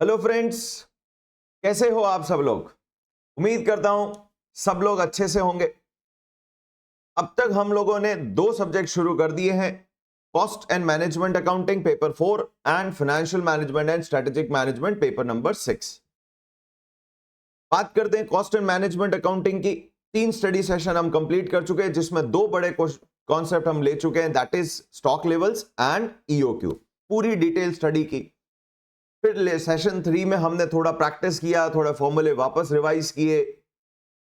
Hello friends, कैसे हो आप सब लोग। उम्मीद करता हूं सब लोग अच्छे से होंगे। अब तक हम लोगों ने दो सब्जेक्ट शुरू कर दिए हैं, cost and management accounting paper 4 and financial management and strategic management paper number 6। बात करते हैं कॉस्ट एंड मैनेजमेंट अकाउंटिंग की। 3 स्टडी सेशन हम कंप्लीट कर चुके हैं, जिसमें 2 बड़े कॉन्सेप्ट हम ले चुके हैं, that is stock levels and EOQ. पूरी डिटेल स्टडी की। फिर सेशन 3 में हमने थोड़ा प्रैक्टिस किया, थोड़ा फॉर्मूले वापस रिवाइज किए,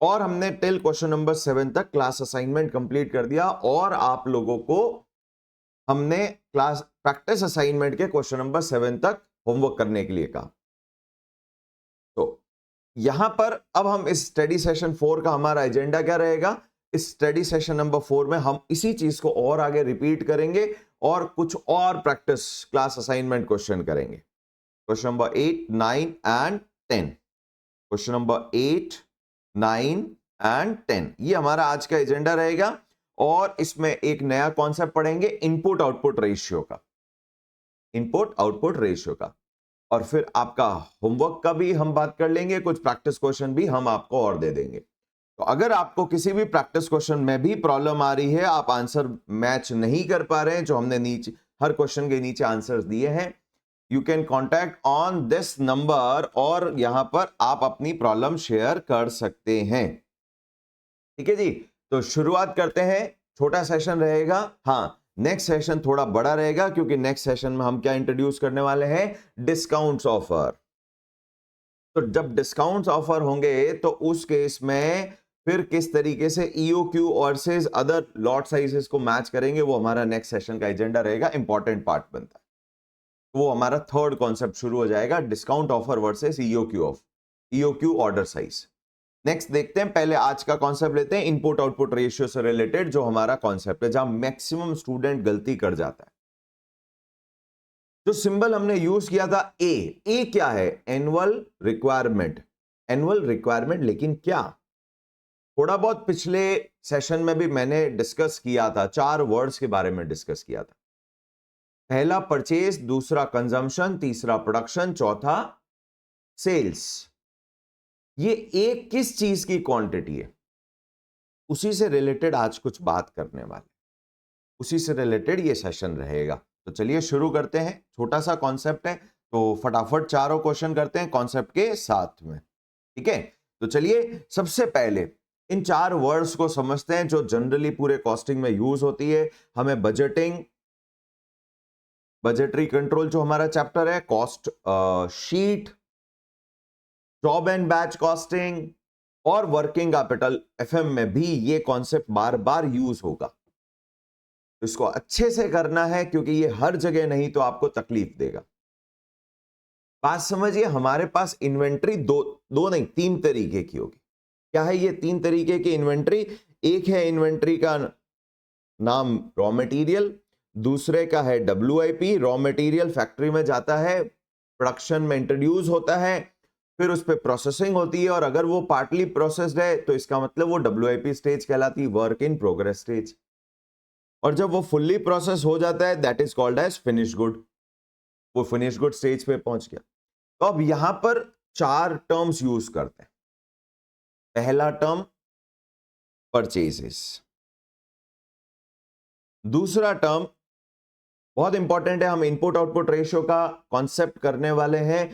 और हमने टिल क्वेश्चन नंबर 7 तक क्लास असाइनमेंट कंप्लीट कर दिया। और आप लोगों को हमने क्लास प्रैक्टिस असाइनमेंट के क्वेश्चन नंबर 7 तक होमवर्क करने के लिए कहा। तो यहां पर अब हम इस स्टडी सेशन 4 का हमारा एजेंडा क्या रहेगा। इस स्टडी सेशन नंबर 4 में हम इसी चीज को और आगे रिपीट करेंगे और कुछ और प्रैक्टिस क्लास असाइनमेंट क्वेश्चन करेंगे। Question number 8, 9 and 10। Question number 8, 9 and 10 ये हमारा आज का एजेंडा रहेगा। और इसमें एक नया कॉन्सेप्ट पढ़ेंगे, इनपुट आउटपुट रेशियो का। इनपुट आउटपुट रेशियो का। और फिर आपका होमवर्क का भी हम बात कर लेंगे, कुछ प्रैक्टिस क्वेश्चन भी हम आपको और दे देंगे। तो अगर आपको किसी भी प्रैक्टिस क्वेश्चन में भी प्रॉब्लम आ रही है, आप आंसर मैच नहीं कर पा रहे हैं, जो हमने नीचे हर क्वेश्चन के नीचे आंसर्स दिए हैं, you can contact on this number, और यहां पर आप अपनी प्रॉब्लम शेयर कर सकते हैं। ठीक है जी। तो शुरुआत करते हैं। छोटा सेशन रहेगा, हाँ नेक्स्ट सेशन थोड़ा बड़ा रहेगा, क्योंकि नेक्स्ट सेशन में हम क्या इंट्रोड्यूस करने वाले हैं, डिस्काउंट्स ऑफर। तो जब डिस्काउंट्स ऑफर होंगे तो उस केस में फिर किस तरीके से EOQ versus other lot sizes को मैच करेंगे, वो हमारा नेक्स्ट सेशन का एजेंडा रहेगा, इंपॉर्टेंट पार्ट बनता है। वो हमारा थर्ड कॉन्सेप्ट शुरू हो जाएगा, discount offer versus EOQ order size. Next देखते हैं, पहले आज का कॉन्सेप्ट लेते हैं, इनपुट आउटपुट रेशियो से रिलेटेड जो हमारा कॉन्सेप्ट है, जहां मैक्सिमम स्टूडेंट गलती कर जाता है। जो सिंबल हमने यूज किया था ए क्या है, एनुअल रिक्वायरमेंट। एनुअल रिक्वायरमेंट, लेकिन क्या, थोड़ा बहुत पिछले सेशन में भी मैंने डिस्कस किया था, 4 वर्ड्स के बारे में डिस्कस किया था। पहला परचेज, दूसरा कंजम्पशन, तीसरा प्रोडक्शन, चौथा सेल्स। ये एक किस चीज की क्वांटिटी है, उसी से रिलेटेड आज कुछ बात करने वाले, उसी से रिलेटेड ये सेशन रहेगा। तो चलिए शुरू करते हैं। छोटा सा कॉन्सेप्ट है, तो फटाफट चारों क्वेश्चन करते हैं कॉन्सेप्ट के साथ में। ठीक है, तो चलिए सबसे पहले इन 4 वर्ड्स को समझते हैं जो जनरली पूरे कॉस्टिंग में यूज होती है। हमें बजटिंग, बजटरी कंट्रोल जो हमारा चैप्टर है, cost sheet, job and batch costing, और वर्किंग कैपिटल एफएम में भी ये कॉन्सेप्ट बार बार यूज होगा। तो इसको अच्छे से करना है, क्योंकि ये हर जगह नहीं तो आपको तकलीफ देगा। बात समझिए, हमारे पास इन्वेंट्री दो नहीं 3 तरीके की होगी। क्या है ये 3 तरीके की इन्वेंट्री। एक है इन्वेंट्री का नाम रॉ मटेरियल, दूसरे का है WIP, रॉ मटेरियल फैक्ट्री में जाता है, प्रोडक्शन में इंट्रोड्यूस होता है, फिर उस पर प्रोसेसिंग होती है, और अगर वो पार्टली प्रोसेस्ड है तो इसका मतलब वो WIP स्टेज कहलाती है, वर्क इन प्रोग्रेस स्टेज। और जब वो फुल्ली प्रोसेस हो जाता है, that is called as finish good. वो फिनिश गुड स्टेज पे पहुंच गया। तो अब यहां पर 4 टर्म्स यूज करते हैं। पहला टर्म परचेजेस, दूसरा टर्म बहुत इंपॉर्टेंट है, हम इनपुट आउटपुट रेशियो का कॉन्सेप्ट करने वाले हैं।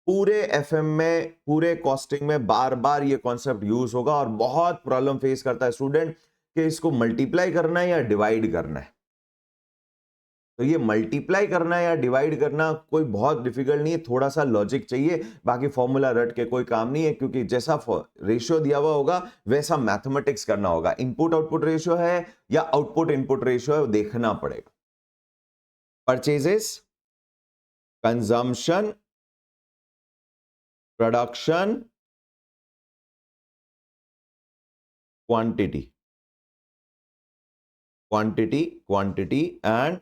पूरे एफएम में, पूरे कॉस्टिंग में बार बार ये कॉन्सेप्ट यूज होगा, और बहुत प्रॉब्लम फेस करता है स्टूडेंट कि इसको मल्टीप्लाई करना है या डिवाइड करना है। तो ये मल्टीप्लाई करना या डिवाइड करना कोई बहुत डिफिकल्ट नहीं है, थोड़ा सा लॉजिक चाहिए, बाकी फॉर्मूला रट के कोई काम नहीं है, क्योंकि जैसा रेशियो दिया हुआ होगा वैसा मैथमेटिक्स करना होगा। इनपुट आउटपुट रेशियो है या आउटपुट इनपुट रेशियो है, देखना पड़ेगा। Purchases, consumption, production, quantity, quantity and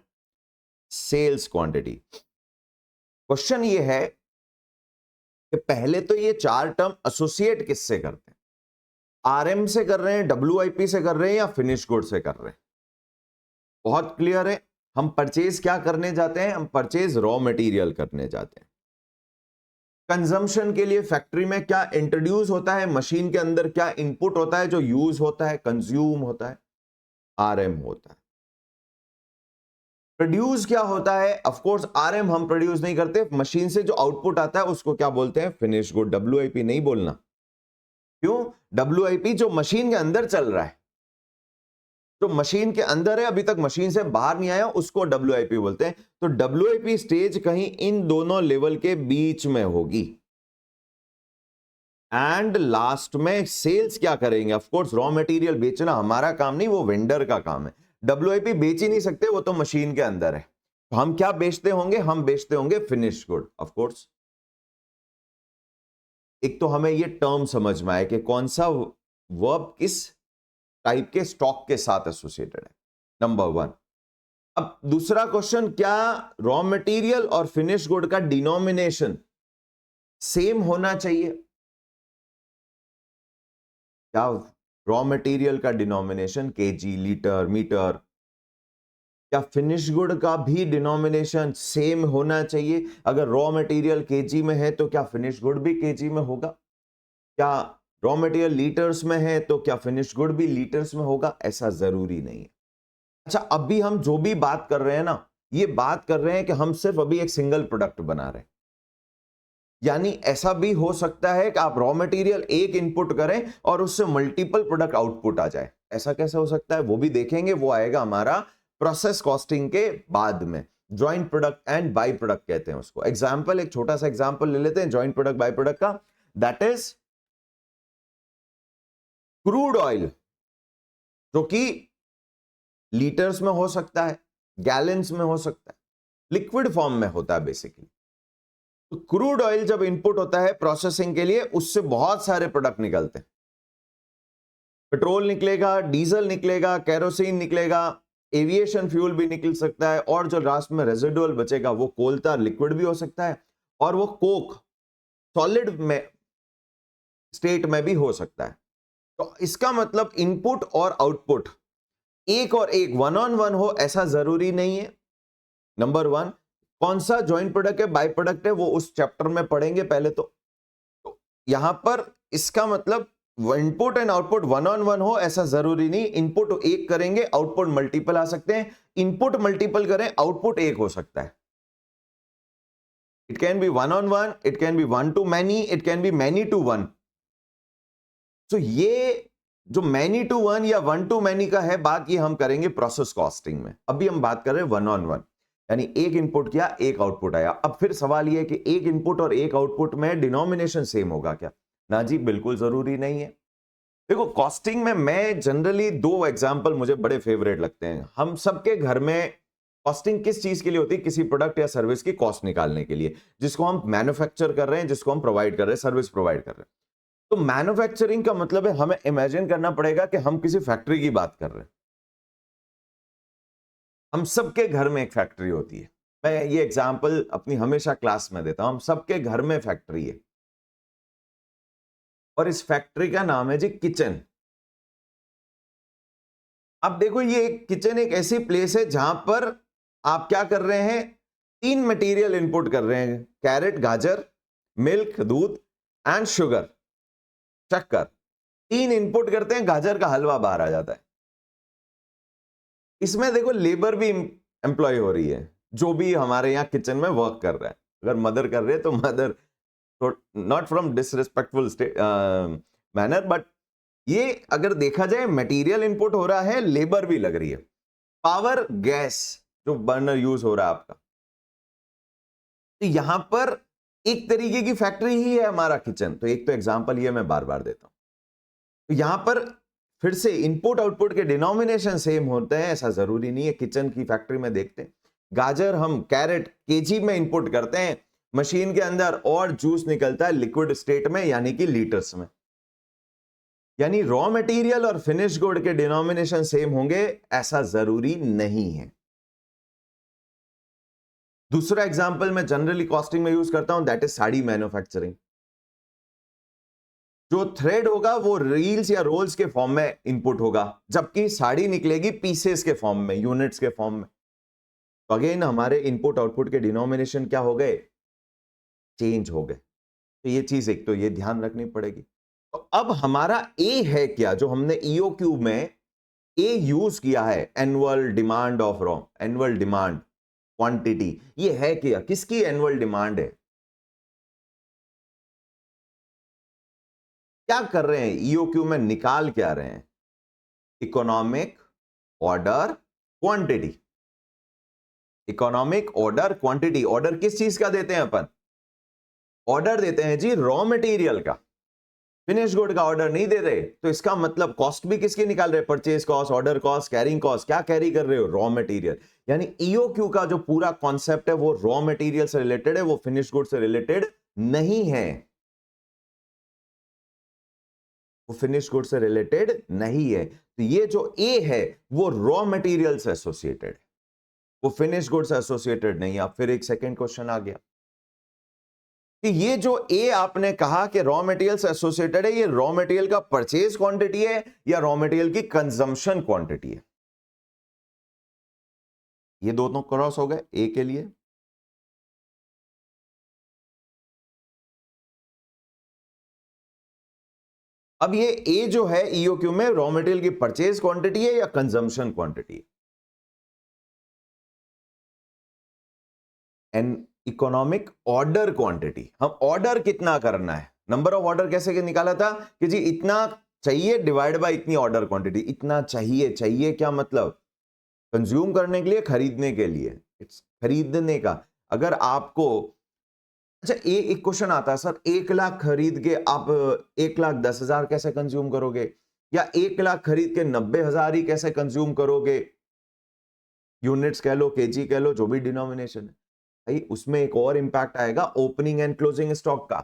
sales quantity. Question ये है कि पहले तो ये 4 टर्म एसोसिएट किससे करते हैं, RM से कर रहे हैं, WIP से कर रहे हैं, या फिनिश गुड से कर रहे हैं। बहुत क्लियर है, हम परचेज क्या करने जाते हैं, हम परचेज रॉ मटेरियल करने जाते हैं। कंजम्पशन के लिए फैक्ट्री में क्या इंट्रोड्यूस होता है, मशीन के अंदर क्या इनपुट होता है जो यूज होता है, कंज्यूम होता है, आरएम होता है। प्रोड्यूस क्या होता है, ऑफ कोर्स आरएम हम प्रोड्यूस नहीं करते, मशीन से जो आउटपुट आता है उसको क्या बोलते हैं, फिनिश गुड। डब्ल्यूआईपी नहीं बोलना, क्यों? डब्ल्यूआईपी जो मशीन के अंदर चल रहा है, जो मशीन के अंदर है, अभी तक मशीन से बाहर नहीं आया, उसको डब्ल्यूआईपी बोलते हैं। तो डब्ल्यूआईपी स्टेज कहीं इन दोनों लेवल के बीच में होगी। एंड लास्ट में सेल्स क्या करेंगे, ऑफ कोर्स रॉ मटेरियल बेचना हमारा काम नहीं, वो वेंडर का काम है। डब्ल्यूआईपी बेच ही नहीं सकते, वो तो मशीन के अंदर है। तो हम क्या बेचते होंगे, हम बेचते होंगे फिनिश गुड। ऑफ कोर्स एक तो हमें ये टर्म समझ में आए कि कौन सा वर्ब किस टाइप के स्टॉक के साथ एसोसिएटेड है, नंबर वन। अब दूसरा क्वेश्चन, क्या रॉ मटेरियल और फिनिश गुड का डिनोमिनेशन सेम होना चाहिए? क्या रॉ मटेरियल का डिनोमिनेशन केजी, लीटर, मीटर, क्या फिनिश गुड का भी डिनोमिनेशन सेम होना चाहिए? अगर रॉ मटेरियल केजी में है तो क्या फिनिश गुड भी केजी में होगा? क्या रॉ मटेरियल लीटर्स में है तो क्या फिनिश गुड भी लीटर्स में होगा? ऐसा जरूरी नहीं है। अच्छा, अभी हम जो भी बात कर रहे हैं ना, ये बात कर रहे हैं कि हम सिर्फ अभी एक सिंगल प्रोडक्ट बना रहे हैं। यानी ऐसा भी हो सकता है कि आप रॉ मटेरियल एक इनपुट करें और उससे मल्टीपल प्रोडक्ट आउटपुट आ जाए। ऐसा कैसे हो सकता है, वो भी देखेंगे, वो आएगा हमारा प्रोसेस कॉस्टिंग के बाद में। Joint product and by product कहते हैं उसको। एग्जाम्पल, एक छोटा सा एग्जाम्पल ले लेते हैं जॉइंट प्रोडक्ट बाई प्रोडक्ट का, दैट इज क्रूड ऑयल, जो कि लीटर्स में हो सकता है, गैलन्स में हो सकता है, लिक्विड फॉर्म में होता है बेसिकली। तो क्रूड ऑयल जब इनपुट होता है प्रोसेसिंग के लिए, उससे बहुत सारे प्रोडक्ट निकलते हैं। पेट्रोल निकलेगा, डीजल निकलेगा, केरोसिन निकलेगा, एविएशन फ्यूल भी निकल सकता है, और जो लास्ट में रेजिडुअल बचेगा वो कोलता लिक्विड भी हो सकता है, और वो कोक सॉलिड में स्टेट में भी हो सकता है। तो इसका मतलब इनपुट और आउटपुट एक और एक वन ऑन वन हो ऐसा जरूरी नहीं है। नंबर वन, कौन सा जॉइंट प्रोडक्ट है, बाय प्रोडक्ट है, वो उस चैप्टर में पढ़ेंगे पहले। तो यहां पर इसका मतलब input and output one on one हो ऐसा जरूरी नहीं। इनपुट एक करेंगे, आउटपुट मल्टीपल आ सकते हैं। इनपुट मल्टीपल करें, आउटपुट एक हो सकता है। It can be one on one, it can be one to many, it can be many to one. तो ये जो मैनी टू वन या वन टू मैनी का है, बात ये हम करेंगे प्रोसेस कॉस्टिंग में। अभी हम बात कर रहे हैं वन ऑन वन, यानी एक इनपुट किया, एक आउटपुट आया। अब फिर सवाल यह है कि एक इनपुट और एक आउटपुट में डिनोमिनेशन सेम होगा क्या? ना जी, बिल्कुल जरूरी नहीं है। देखो, कॉस्टिंग में मैं जनरली दो एग्जांपल मुझे बड़े फेवरेट लगते हैं। हम सबके घर में कॉस्टिंग किस चीज के लिए होती है? किसी प्रोडक्ट या सर्विस की कॉस्ट निकालने के लिए, जिसको हम मैन्युफैक्चर कर रहे हैं, जिसको हम प्रोवाइड कर रहे हैं, सर्विस प्रोवाइड कर रहे हैं। तो मैन्युफैक्चरिंग का मतलब है हमें इमेजिन करना पड़ेगा कि हम किसी फैक्ट्री की बात कर रहे हैं। हम सबके घर में एक फैक्ट्री होती है। मैं ये एग्जांपल अपनी हमेशा क्लास में देता हूं। हम सबके घर में फैक्ट्री है, और इस फैक्ट्री का नाम है जी किचन। अब देखो, ये किचन एक ऐसी प्लेस है जहां पर आप क्या कर रहे हैं, तीन मटेरियल इनपुट कर रहे हैं, कैरेट, गाजर, मिल्क, दूध एंड शुगर, शक्कर। तीन इनपुट करते हैं, गाजर का हलवा बाहर आ जाता है। इसमें देखो लेबर भी एम्प्लॉय हो रही है, जो भी हमारे यहाँ किचन में वर्क कर रहा है। अगर मदर कर रहे हैं तो mother, not from disrespectful manner, but ये अगर देखा जाए मटेरियल इनपुट हो रहा है, लेबर भी लग रही है। पावर, गैस जो बर्नर यूज हो रहा है आपका। तो यहां पर एक तरीके की फैक्ट्री ही है हमारा किचन। तो एक तो एग्जांपल ये मैं बार बार देता हूं। तो यहां पर फिर से इनपुट आउटपुट के डिनोमिनेशन सेम होते हैं ऐसा जरूरी नहीं है। किचन की फैक्ट्री में देखते हैं, गाजर हम कैरेट केजी में इनपुट करते हैं मशीन के अंदर, और जूस निकलता है लिक्विड स्टेट में, यानी कि लीटर्स में। यानी रॉ मटेरियल और फिनिश गुड के डिनोमिनेशन सेम होंगे ऐसा जरूरी नहीं है। दूसरा एग्जांपल मैं जनरली कॉस्टिंग में यूज करता हूं, दैट इज साड़ी मैन्युफैक्चरिंग। जो थ्रेड होगा वो रील्स या रोल्स के फॉर्म में इनपुट होगा, जबकि साड़ी निकलेगी पीसेस के फॉर्म में, यूनिट्स के फॉर्म में। तो अगेन हमारे इनपुट आउटपुट के डिनोमिनेशन क्या हो गए, चेंज हो गए। तो ये चीज एक तो ये ध्यान रखनी पड़ेगी। तो अब हमारा ए है क्या, जो हमने ईओक्यू में ए यूज किया है, annual demand of raw, annual demand quantity, ये है क्या, किसकी एनुअल डिमांड है? क्या कर रहे हैं ईओक्यू में, निकाल क्या रहे हैं? Economic order quantity. Economic order quantity, order किस चीज का देते हैं अपन? ऑर्डर देते हैं जी रॉ मटेरियल का, फिनिश गुड का ऑर्डर नहीं दे रहे। तो इसका मतलब कॉस्ट भी किसकी निकाल रहे हैं? Purchase cost, order cost, carrying cost. क्या कैरी कर रहे हो? Raw material. यानी ईओक्यू का जो पूरा कॉन्सेप्ट है वो रॉ मटेरियल से रिलेटेड है, वो फिनिश गुड से रिलेटेड नहीं है, वो फिनिश गुड से रिलेटेड नहीं है। तो ये जो ए है वो रॉ मटेरियल से एसोसिएटेड है, वो फिनिश गुड से एसोसिएटेड नहीं है। अब फिर एक सेकेंड क्वेश्चन आ गया कि ये जो ए आपने कहा कि रॉ मटेरियल से एसोसिएटेड है, ये रॉ मटेरियल का परचेज क्वांटिटी है या रॉ मटेरियल की कंजम्पशन क्वांटिटी है? ये दोनों क्रॉस हो गए ए के लिए। अब ये ए जो है ईओक्यू में रॉ मटेरियल की परचेज क्वांटिटी है या कंजम्पशन क्वांटिटी है? An economic order quantity. हम ऑर्डर कितना करना है, नंबर ऑफ ऑर्डर कैसे निकाला था कि जी इतना चाहिए डिवाइड बाय इतनी ऑर्डर क्वांटिटी। इतना चाहिए, चाहिए क्या मतलब? कंज्यूम करने के लिए, खरीदने के लिए? इट्स खरीदने का। अगर आपको, अच्छा एक क्वेश्चन आता है सर, 1 लाख खरीद के आप 1,10,000 कैसे कंज्यूम करोगे, या 1 लाख खरीद के 90,000 ही कैसे कंज्यूम करोगे? यूनिट्स कह लो, केजी कह लो, जो भी डिनोमिनेशन है भाई, उसमें एक और इंपैक्ट आएगा ओपनिंग एंड क्लोजिंग स्टॉक का।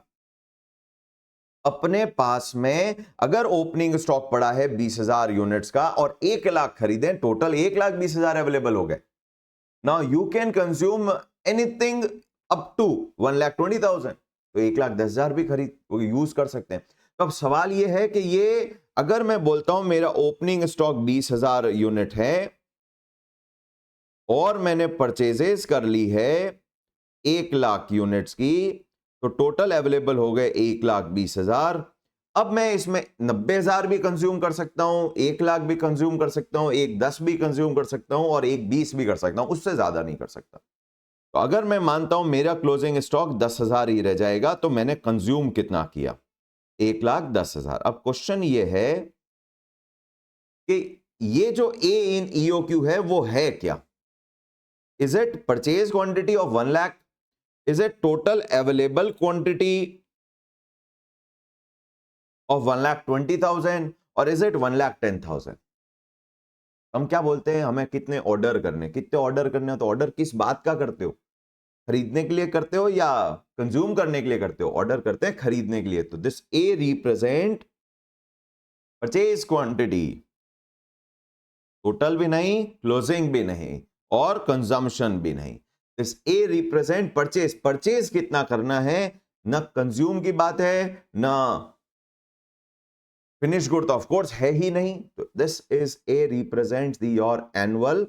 अपने पास में अगर ओपनिंग स्टॉक पड़ा है 20,000 यूनिट्स का और 1 लाख खरीदें, टोटल 1,20,000 अवेलेबल हो गए। Now you can consume anything up to 1,20,000, तो 1,10,000 भी खरीद यूज कर सकते हैं। तो अब सवाल ये है कि ये अगर मैं बोलता हूं मेरा ओपनिंग स्टॉक 20,000 यूनिट है और मैंने परचेजेस कर ली है 1 लाख यूनिट्स की, तो टोटल अवेलेबल हो गए 1,20,000। अब मैं इसमें 90,000 भी कंज्यूम कर सकता हूं, 1 लाख भी कंज्यूम कर सकता हूं, 1,10 भी कंज्यूम कर सकता हूं और 1,20 भी कर सकता हूं, उससे ज्यादा नहीं कर सकता। तो अगर मैं मानता हूं मेरा क्लोजिंग स्टॉक 10,000 ही रह जाएगा, तो मैंने कंज्यूम कितना किया? 1,10,000। अब क्वेश्चन ये है कि ये जो ए इन ईओक्यू है वो है क्या? Is it purchase quantity of 1 lakh? Is it total available quantity of 1,20,000 और इज इट 1,10,000? हम क्या बोलते हैं, हमें कितने ऑर्डर करने, कितने ऑर्डर करने हो? तो ऑर्डर किस बात का करते हो? खरीदने के लिए करते हो या कंज्यूम करने के लिए करते हो? ऑर्डर करते हैं खरीदने के लिए। तो this A represent purchase quantity, total भी नहीं, क्लोजिंग भी नहीं और कंजम्पशन भी नहीं। This A represent purchase. Purchase कितना करना है, ना कंज्यूम की बात है ना फिनिश गुड, तो ऑफ कोर्स है ही नहीं। तो this is A represent your annual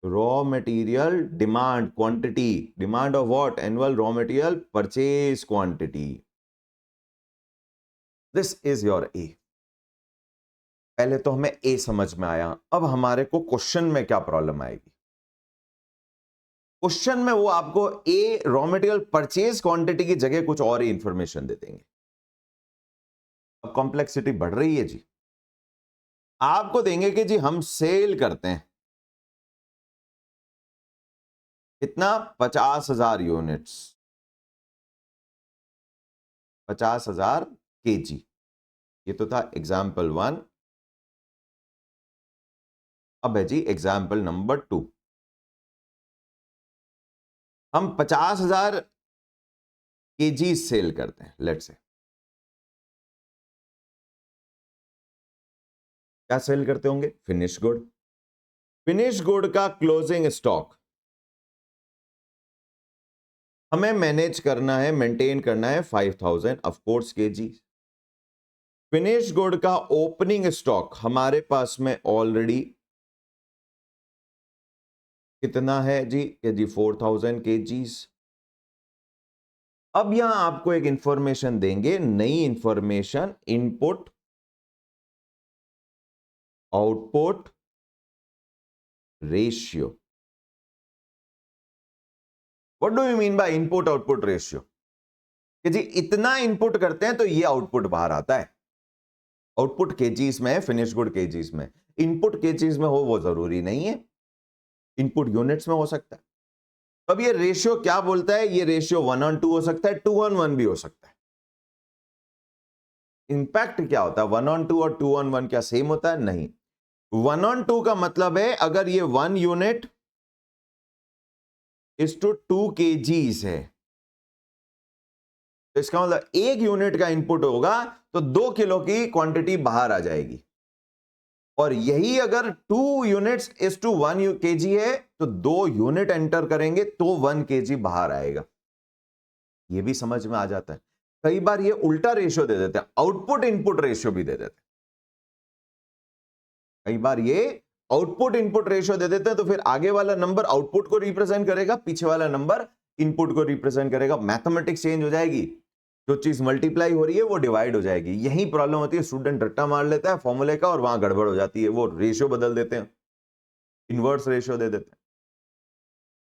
raw material demand quantity. Demand of what? Annual raw material purchase quantity. This is your A. पहले तो हमें ए समझ में आया। अब हमारे को क्वेश्चन में क्या प्रॉब्लम आएगी? क्वेश्चन में वो आपको ए रॉ मटेरियल परचेज क्वांटिटी की जगह कुछ और ही इंफॉर्मेशन दे देंगे। अब कॉम्प्लेक्सिटी बढ़ रही है जी। आपको देंगे कि जी हम सेल करते हैं कितना, 50,000 यूनिट्स, 50,000 केजी। ये तो था एग्जाम्पल 1। अब है जी एग्जाम्पल नंबर 2। हम 50,000 केजी सेल करते हैं, लेट्स से। क्या सेल करते होंगे? Finish good. फिनिश गुड का क्लोजिंग स्टॉक हमें मैनेज करना है, मेंटेन करना है 5,000 of course KG. Finish good का ओपनिंग स्टॉक हमारे पास में ऑलरेडी कितना है जी? कि जी 4,000 केजीज। अब यहां आपको एक इंफॉर्मेशन देंगे, नई information, input output ratio. What do you mean by input output ratio? कि जी इतना इनपुट करते हैं तो ये आउटपुट बाहर आता है। आउटपुट केजीज में है, फिनिश गुड केजीज में। इनपुट केजीज में हो वो जरूरी नहीं है, इनपुट यूनिट्स में हो सकता है। अब ये रेशियो क्या बोलता है? ये रेशियो 1:2 हो सकता है, 2:1 भी हो सकता है। इंपैक्ट क्या होता है? 1:2 और 2:1 क्या सेम होता है? नहीं। 1:2 का मतलब है अगर ये 1 यूनिट इज टू 2 केजीज है, तो इसका मतलब 1 यूनिट का इनपुट होगा तो 2 किलो की क्वांटिटी बाहर आ जाएगी। और यही अगर 2 यूनिट्स इज टू 1 केजी है तो 2 यूनिट एंटर करेंगे तो 1 केजी बाहर आएगा। ये भी समझ में आ जाता है। कई बार ये उल्टा रेशियो दे देते हैं, आउटपुट इनपुट रेशियो भी दे देते हैं। कई बार ये आउटपुट इनपुट रेशियो दे देते हैं तो फिर आगे वाला नंबर आउटपुट को रिप्रेजेंट करेगा, पीछे वाला नंबर इनपुट को रिप्रेजेंट करेगा। मैथमेटिक्स चेंज हो जाएगी, जो चीज मल्टीप्लाई हो रही है वो डिवाइड हो जाएगी। यही प्रॉब्लम होती है, स्टूडेंट रट्टा मार लेता है फॉर्मूले का और वहां गड़बड़ हो जाती है, वो रेशियो बदल देते हैं, इनवर्स रेशियो दे देते हैं।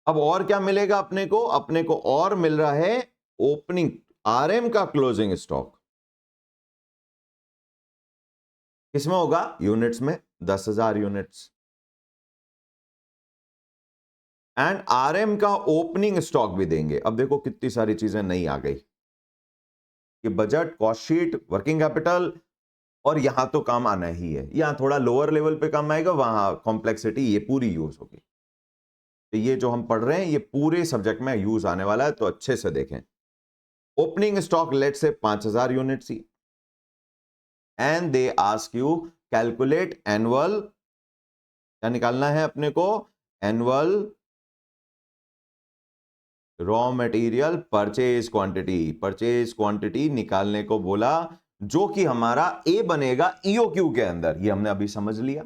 अब और क्या मिलेगा अपने को? अपने को और मिल रहा है ओपनिंग आरएम का क्लोजिंग स्टॉक। किसमें होगा? यूनिट्स में, 10,000 यूनिट्स। एंड आरएम का ओपनिंग स्टॉक भी देंगे। अब देखो कितनी सारी चीजें नई आ गई, कि budget, cost sheet, working capital, और यहां तो काम आना ही है। यहां थोड़ा लोअर लेवल पे काम आएगा, वहां कॉम्प्लेक्सिटी ये पूरी यूज होगी। तो ये जो हम पढ़ रहे हैं ये पूरे सब्जेक्ट में यूज आने वाला है, तो अच्छे से देखें। ओपनिंग स्टॉक लेट से 5,000 units he, and they ask you calculate annual, क्या निकालना है अपने को? Annual raw material purchase quantity. Purchase quantity निकालने को बोला, जो कि हमारा ए बनेगा ईओक्यू के अंदर। ये हमने अभी समझ लिया,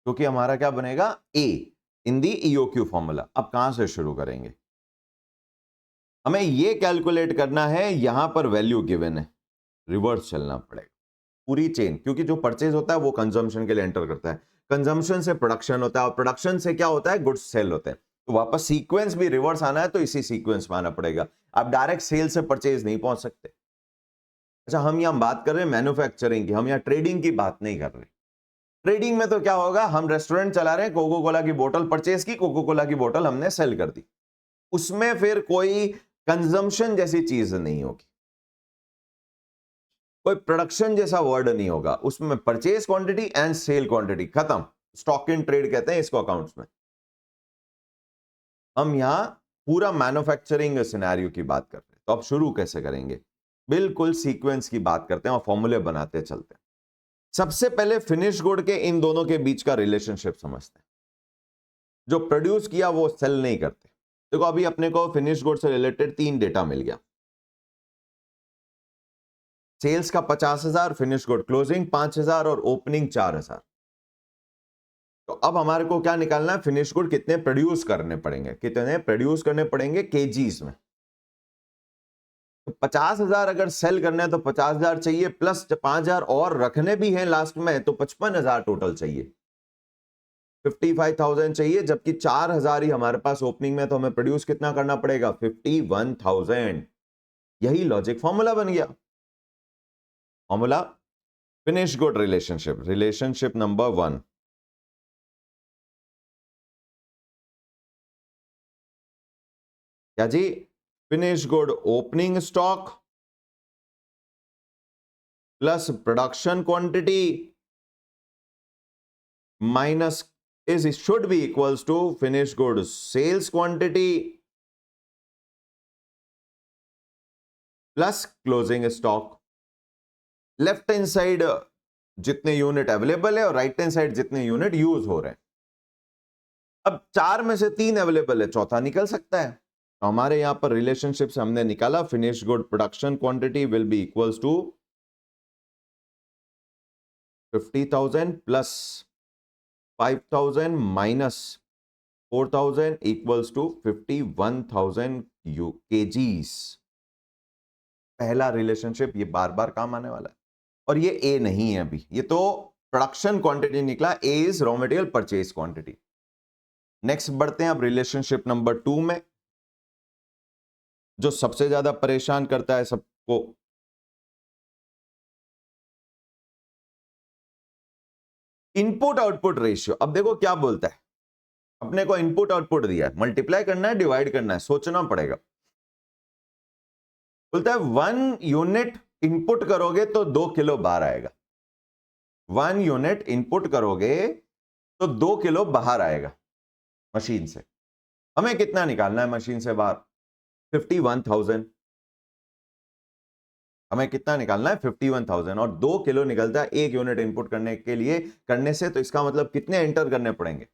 क्योंकि हमारा क्या बनेगा? ए इन दी ईओक्यू फॉर्मूला। अब कहां से शुरू करेंगे? हमें ये कैलकुलेट करना है, यहां पर वैल्यू गिवन है, रिवर्स चलना पड़ेगा पूरी चेन, क्योंकि जो परचेज होता है वो कंजम्पशन के लिए एंटर करता है, कंजम्पशन से प्रोडक्शन होता है, और प्रोडक्शन से क्या होता है? गुड्स सेल होते हैं। तो वापस सीक्वेंस भी रिवर्स आना है तो इसी सीक्वेंस में आना पड़ेगा। आप डायरेक्ट सेल से परचेज नहीं पहुंच सकते। अच्छा, हम यहां बात कर रहे हैं मैन्युफैक्चरिंग की, हम यहां ट्रेडिंग की बात नहीं कर रहे। ट्रेडिंग में तो क्या होगा? हम रेस्टोरेंट चला रहे हैं, कोको कोला की बोतल परचेज की, कोको कोला की बोतल हमने सेल कर दी, उसमें फिर कोई कंजम्पशन जैसी चीज नहीं होगी, कोई प्रोडक्शन जैसा वर्ड नहीं होगा उसमें। Purchase quantity and sale quantity खत्म। स्टॉक इन ट्रेड कहते हैं इसको अकाउंट्स में। हम यहां पूरा मैन्युफैक्चरिंग सिनेरियो की बात कर रहे हैं, तो अब शुरू कैसे करेंगे? बिल्कुल सीक्वेंस की बात करते हैं और फॉर्मूले बनाते चलते हैं। सबसे पहले फिनिश गुड के इन दोनों के बीच का रिलेशनशिप समझते हैं। जो प्रोड्यूस किया वो सेल नहीं करते। देखो अभी अपने को फिनिश गुड से रिलेटेड 3 डेटा मिल गया। सेल्स का 50,000, फिनिश गुड क्लोजिंग 5,000 और ओपनिंग 4,000। तो अब हमारे को क्या निकालना है? फिनिश गुड कितने प्रोड्यूस करने पड़ेंगे, कितने प्रोड्यूस करने पड़ेंगे केजीज में। तो 50,000 अगर सेल करना है तो 50,000 चाहिए, प्लस 5,000 और रखने भी हैं लास्ट में, तो 55,000 टोटल चाहिए, 55,000 चाहिए। जबकि 4,000 ही हमारे पास ओपनिंग में, तो हमें प्रोड्यूस कितना करना पड़ेगा? 51,000। यही लॉजिक फॉर्मूला बन गया। Formula finish good relationship, relationship number 1। क्या जी? Finish good opening stock plus production quantity minus is should be equals to finish good sales quantity plus closing stock. Left hand side जितने unit available है और right hand side जितने unit use हो रहे हैं। अब 4 में से 3 अवेलेबल है, चौथा निकल सकता है। तो हमारे यहां पर रिलेशनशिप से हमने निकाला finish good production quantity will be equals to 50,000 plus 5,000 minus 4000 equals to 51,000 kgs। पहला रिलेशनशिप ये बार बार काम आने वाला है, और ये ए नहीं है अभी, ये तो प्रोडक्शन क्वांटिटी निकला। A is raw material purchase quantity. Next बढ़ते हैं अब रिलेशनशिप नंबर 2 में, जो सबसे ज्यादा परेशान करता है सबको। Input output ratio. अब देखो क्या बोलता है, अपने को इनपुट आउटपुट दिया है, मल्टीप्लाई करना है, डिवाइड करना है, सोचना पड़ेगा। बोलता है 1 यूनिट इनपुट करोगे तो 2 किलो बाहर आएगा। 1 यूनिट इनपुट करोगे तो 2 किलो बाहर आएगा मशीन से। हमें कितना निकालना है मशीन से बाहर? 51,000। हमें कितना निकालना है? 51,000। और 2 किलो निकलता है 1 यूनिट इनपुट करने के लिए, करने से। तो इसका मतलब कितने एंटर करने पड़ेंगे?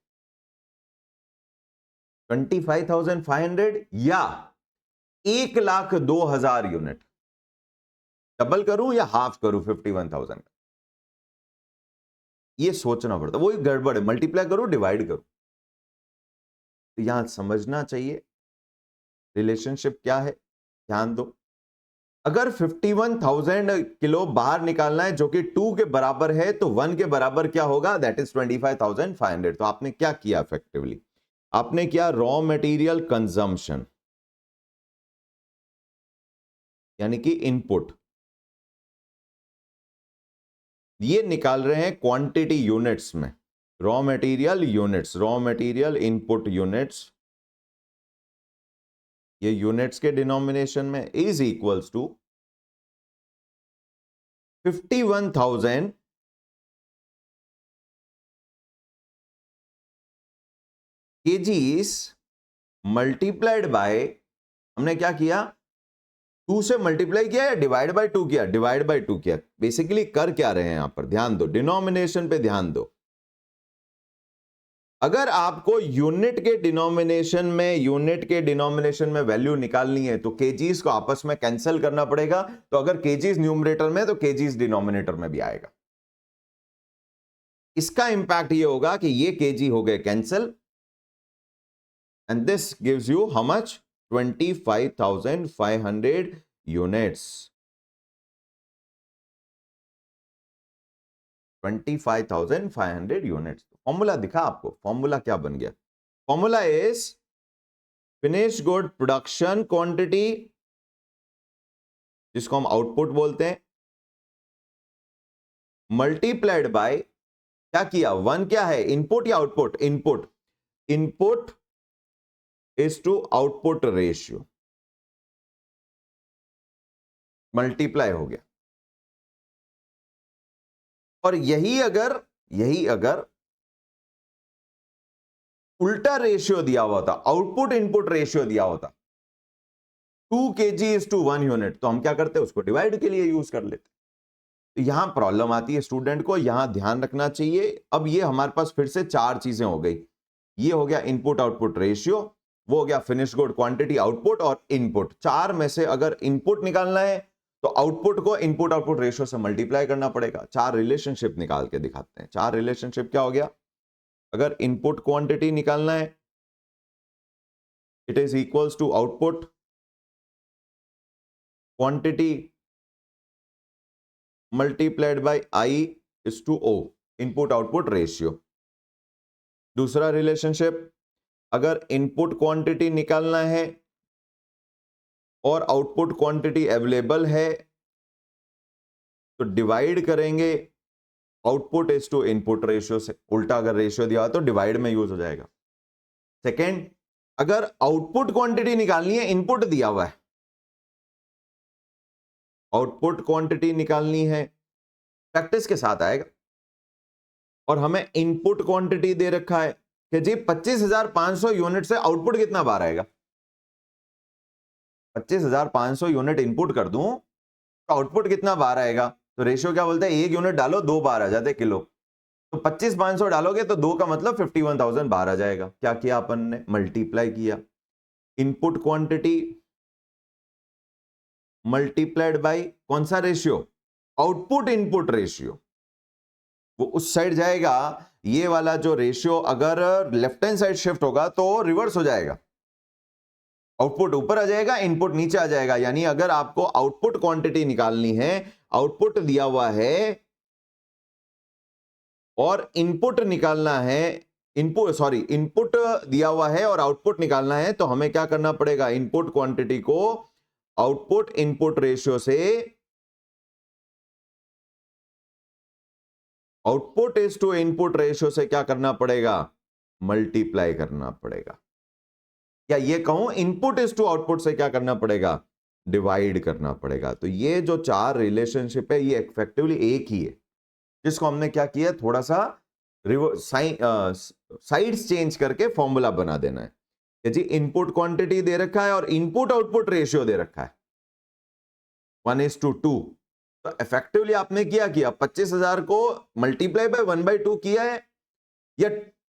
25,500 या 1,02,000 यूनिट। डबल करूं या हाफ करूं 51,000 का? ये सोचना पड़ता, वही गड़बड़ है। मल्टीप्लाई करूं, डिवाइड करूं? तो यहां समझना चाहिए रिलेशनशिप क्या है, ध्यान दो। अगर 51,000 किलो बाहर निकालना है जो कि 2 के बराबर है, तो 1 के बराबर क्या होगा? That is 25,500। तो आपने क्या किया? इफेक्टिवली आपने किया रॉ मटेरियल कंजम्पशन, यानी कि इनपुट। ये निकाल रहे हैं क्वांटिटी यूनिट्स में, raw material units, raw material input units. ये यूनिट्स के डिनोमिनेशन में is equals to 51,000 kgs multiplied by, हमने क्या किया? 2 से मल्टीप्लाई किया या डिवाइड बाय 2 किया? डिवाइड बाय 2 किया। बेसिकली कर क्या रहे हैं यहां पर? ध्यान दो, डिनोमिनेशन पे ध्यान दो। अगर आपको यूनिट के डिनोमिनेशन में वैल्यू निकालनी है तो केजीज को आपस में कैंसिल करना पड़ेगा। तो अगर केजीज न्यूमरेटर में, तो केजीज डिनोमिनेटर में भी आएगा। इसका इंपैक्ट ये होगा कि ये केजी हो गए cancel, and this gives you how much? 25,500 units. 25,500 units. Formula दिखा आपको? फॉर्मूला क्या बन गया? Formula is finish good production quantity, जिसको हम आउटपुट बोलते हैं, मल्टीप्लाइड बाय क्या किया? 1 क्या है? इनपुट या output? Input. Input is to output ratio, multiply हो गया। और यही अगर उल्टा रेशियो दिया हुआ था, आउटपुट इनपुट रेशियो दिया होता 2 kg इज टू 1 यूनिट, तो हम क्या करते? उसको डिवाइड के लिए यूज कर लेते। तो यहां प्रॉब्लम आती है स्टूडेंट को, यहां ध्यान रखना चाहिए। अब ये हमारे पास फिर से 4 चीजें हो गई। ये हो गया इनपुट आउटपुट रेशियो, वो हो गया फिनिश गुड क्वांटिटी, आउटपुट और इनपुट। 4 में से अगर इनपुट निकालना है तो आउटपुट को इनपुट आउटपुट रेशियो से मल्टीप्लाई करना पड़ेगा। 4 रिलेशनशिप निकाल के दिखाते हैं। 4 रिलेशनशिप क्या हो गया? अगर इनपुट क्वांटिटी निकालना है, it is equals to output quantity multiplied by I is to O, input output ratio. दूसरा रिलेशनशिप, अगर इनपुट क्वांटिटी निकालना है और आउटपुट क्वांटिटी अवेलेबल है, तो डिवाइड करेंगे output is to input ratio से। उल्टा अगर रेशियो दिया तो डिवाइड में यूज हो जाएगा। सेकेंड, अगर आउटपुट क्वांटिटी निकालनी है, इनपुट दिया हुआ है, आउटपुट क्वांटिटी निकालनी है, प्रैक्टिस के साथ आएगा। और हमें इनपुट क्वांटिटी दे रखा है कि जी 25,500 यूनिट से आउटपुट कितना बाहर आएगा? 25,500 यूनिट इनपुट कर दूं तो आउटपुट कितना बाहर आएगा? तो रेशियो क्या बोलता है? 1 यूनिट डालो 2 बाहर आ जाते किलो। तो 25,500 डालोगे तो 2 का मतलब 51,000 बाहर आ जाएगा। क्या किया अपन ने? मल्टीप्लाई किया इनपुट क्वांटिटी मल्टीप्लाइड बाय कौन सा रेशियो? Output input ratio. वो उस साइड जाएगा, ये वाला जो रेशियो अगर लेफ्ट हैंड साइड शिफ्ट होगा तो रिवर्स हो जाएगा, आउटपुट ऊपर आ जाएगा, इनपुट नीचे आ जाएगा। यानी अगर आपको आउटपुट क्वांटिटी निकालनी है, आउटपुट दिया हुआ है और इनपुट निकालना है, इनपुट दिया हुआ है और आउटपुट निकालना है, तो हमें क्या करना पड़ेगा, इनपुट क्वांटिटी को आउटपुट इनपुट रेशियो से, output is to input ratio से क्या करना पड़ेगा, मल्टीप्लाई करना पड़ेगा। या ये कहूं इनपुट इज टू आउटपुट से क्या करना पड़ेगा, डिवाइड करना पड़ेगा। तो ये जो चार रिलेशनशिप है ये इफेक्टिवली एक ही है, जिसको हमने क्या किया, थोड़ा सा साइड्स चेंज करके फॉर्मूला बना देना है कि जी इनपुट क्वांटिटी दे रखा है और इनपुट आउटपुट रेशियो दे रखा है 1:2। तो इफेक्टिवली आपने क्या किया, 25,000 को मल्टीप्लाई बाय 1/2 किया है या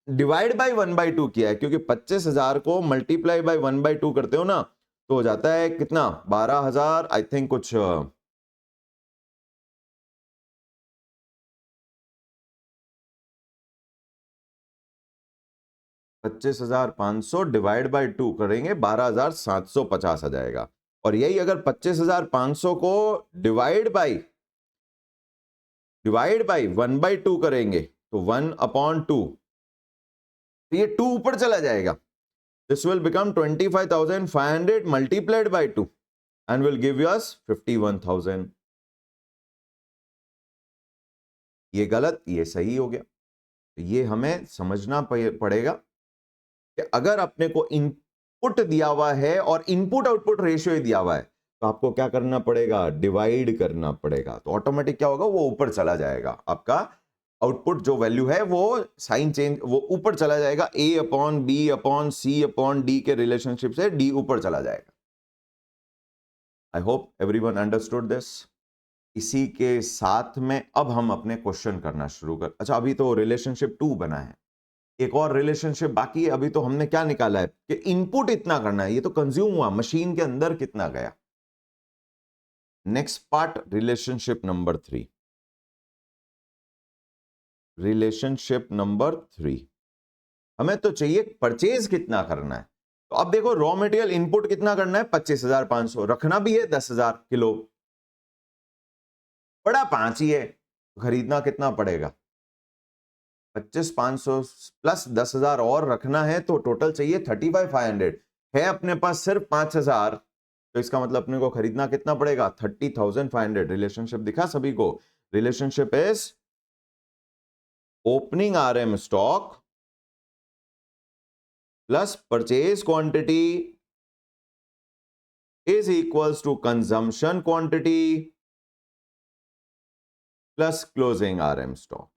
डिवाइड बाय 1/2 किया है, क्योंकि 25,000 को मल्टीप्लाई बाय 1/2 करते हो ना तो हो जाता है कितना, 12,000 आई थिंक कुछ 25,500 डिवाइड बाय 2 करेंगे 12,750 आ जाएगा। और यही अगर 25,500 को डिवाइड बाय 1/2 करेंगे तो 1/2, तो ये 2 ऊपर चला जाएगा। This will become 25,500 multiplied by 2 and will give you us 51,000। ये गलत, ये सही हो गया। तो ये हमें समझना पड़ेगा कि अगर अपने को इनपुट दिया हुआ है और इनपुट आउटपुट रेशियो दिया हुआ है तो आपको क्या करना पड़ेगा, डिवाइड करना पड़ेगा। तो ऑटोमेटिक क्या होगा, वो ऊपर चला जाएगा, आपका आउटपुट जो वैल्यू है वो साइन चेंज, वो ऊपर चला जाएगा, A/B/C/D के रिलेशनशिप से D ऊपर चला जाएगा। I hope everyone understood this. इसी के साथ में अब हम अपने क्वेश्चन करना शुरू कर, अच्छा अभी तो रिलेशनशिप 2 बना है, एक और रिलेशनशिप बाकी है। अभी तो हमने क्या निकाला है कि इनपुट इतना करना है, ये तो कंज्यूम हुआ, मशीन के अंदर कितना गया। Next part, relationship number 3। Relationship number 3 हमें तो चाहिए परचेज कितना करना है। तो अब देखो रॉ मटेरियल इनपुट कितना करना है, 25,500, रखना भी है 10,000 किलो, बड़ा 5 ही है, खरीदना कितना पड़ेगा, 25,500 प्लस 10,000 और रखना है, तो टोटल चाहिए 35,500 है, अपने पास सिर्फ 5,000, तो इसका मतलब अपने को खरीदना कितना पड़ेगा, 30,500। रिलेशनशिप दिखा सभी को, relationship is opening RM stock plus purchase quantity is equals to consumption quantity plus closing RM stock.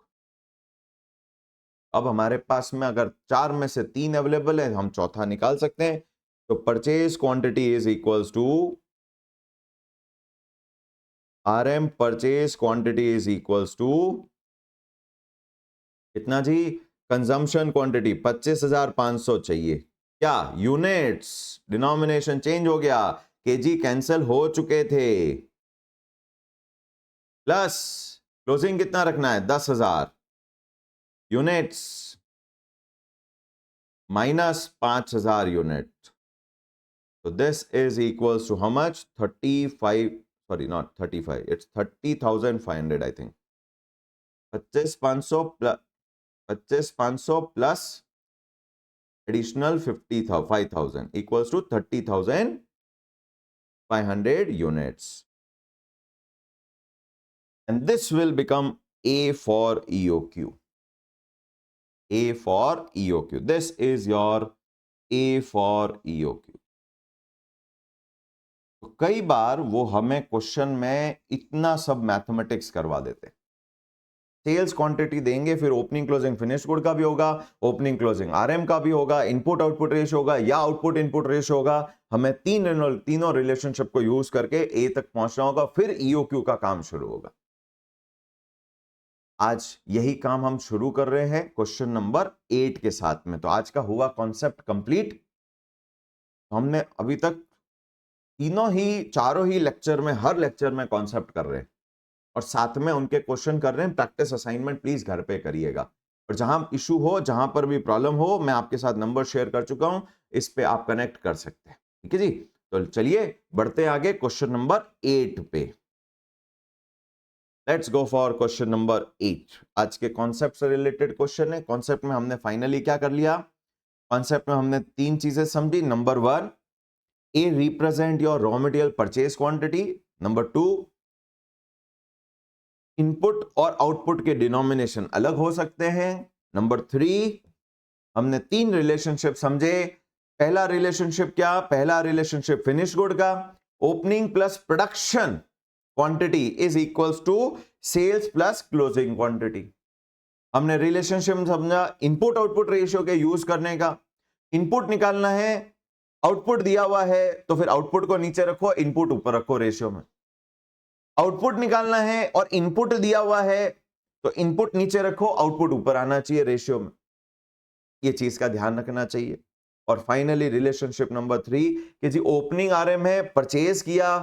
अब हमारे पास में अगर 4 में से 3 अवेलेबल है, हम चौथा निकाल सकते हैं। तो purchase quantity is equals to RM purchase quantity is equals to कितना जी, कंजम्पशन क्वांटिटी 25,500 चाहिए, क्या यूनिट्स, डिनोमिनेशन चेंज हो गया, केजी कैंसिल हो चुके थे, प्लस क्लोजिंग कितना रखना है 10,000 units minus 5,000 unit. So this is equals to how much, 35, sorry not 35, it's 30,500 I think, 25,500 plus additional 5,000 equals to 30,500 units, and this will become A for EOQ. A for EOQ. This is your A for EOQ. तो कई बार वो हमें question में इतना सब mathematics करवा देते हैं। सेल्स क्वांटिटी देंगे, फिर ओपनिंग क्लोजिंग फिनिश गुड का भी होगा, ओपनिंग क्लोजिंग RM का भी होगा, इनपुट आउटपुट रेशियो होगा या आउटपुट इनपुट रेशियो होगा। हमें तीनों रिलेशनशिप को यूज करके ए तक पहुंचना होगा, फिर EOQ का काम शुरू होगा। आज यही काम हम शुरू कर रहे हैं क्वेश्चन नंबर 8 के साथ में। तो आज का हुआ कॉन्सेप्ट कंप्लीट। हमने अभी तक चारों ही लेक्चर में, हर लेक्चर में कॉन्सेप्ट कर रहे हैं। और साथ में उनके क्वेश्चन कर रहे हैं, प्रैक्टिस असाइनमेंट प्लीज घर पे करिएगा। और जहां इशू हो, जहां पर भी प्रॉब्लम हो, मैं आपके साथ नंबर शेयर कर चुका हूं, इस पे आप कनेक्ट कर सकते हैं। ठीक है जी, तो चलिए बढ़ते आगे क्वेश्चन नंबर 8 पे। Let's go for question number 8। आज के कॉन्सेप्ट से रिलेटेड क्वेश्चन है। कॉन्सेप्ट में हमने फाइनली क्या कर लिया, कॉन्सेप्ट में हमने 3 चीजें समझी। Number 1, A represent your raw material purchase quantity. Number 2, input और आउटपुट के डिनोमिनेशन अलग हो सकते हैं। नंबर 3, हमने 3 रिलेशनशिप समझे। पहला रिलेशनशिप क्या, पहला रिलेशनशिप फिनिश गुड का, opening plus production quantity is equals to sales plus closing quantity. हमने रिलेशनशिप समझा इनपुट आउटपुट रेशियो के यूज करने का। इनपुट निकालना है, आउटपुट दिया हुआ है तो फिर आउटपुट को नीचे रखो, इनपुट ऊपर रखो रेशियो में। आउटपुट निकालना है और इनपुट दिया हुआ है तो इनपुट नीचे रखो, आउटपुट ऊपर आना चाहिए रेशियो में। ये चीज का ध्यान रखना चाहिए। और फाइनली रिलेशनशिप नंबर 3 कि जी ओपनिंग आरएम है, परचेज किया,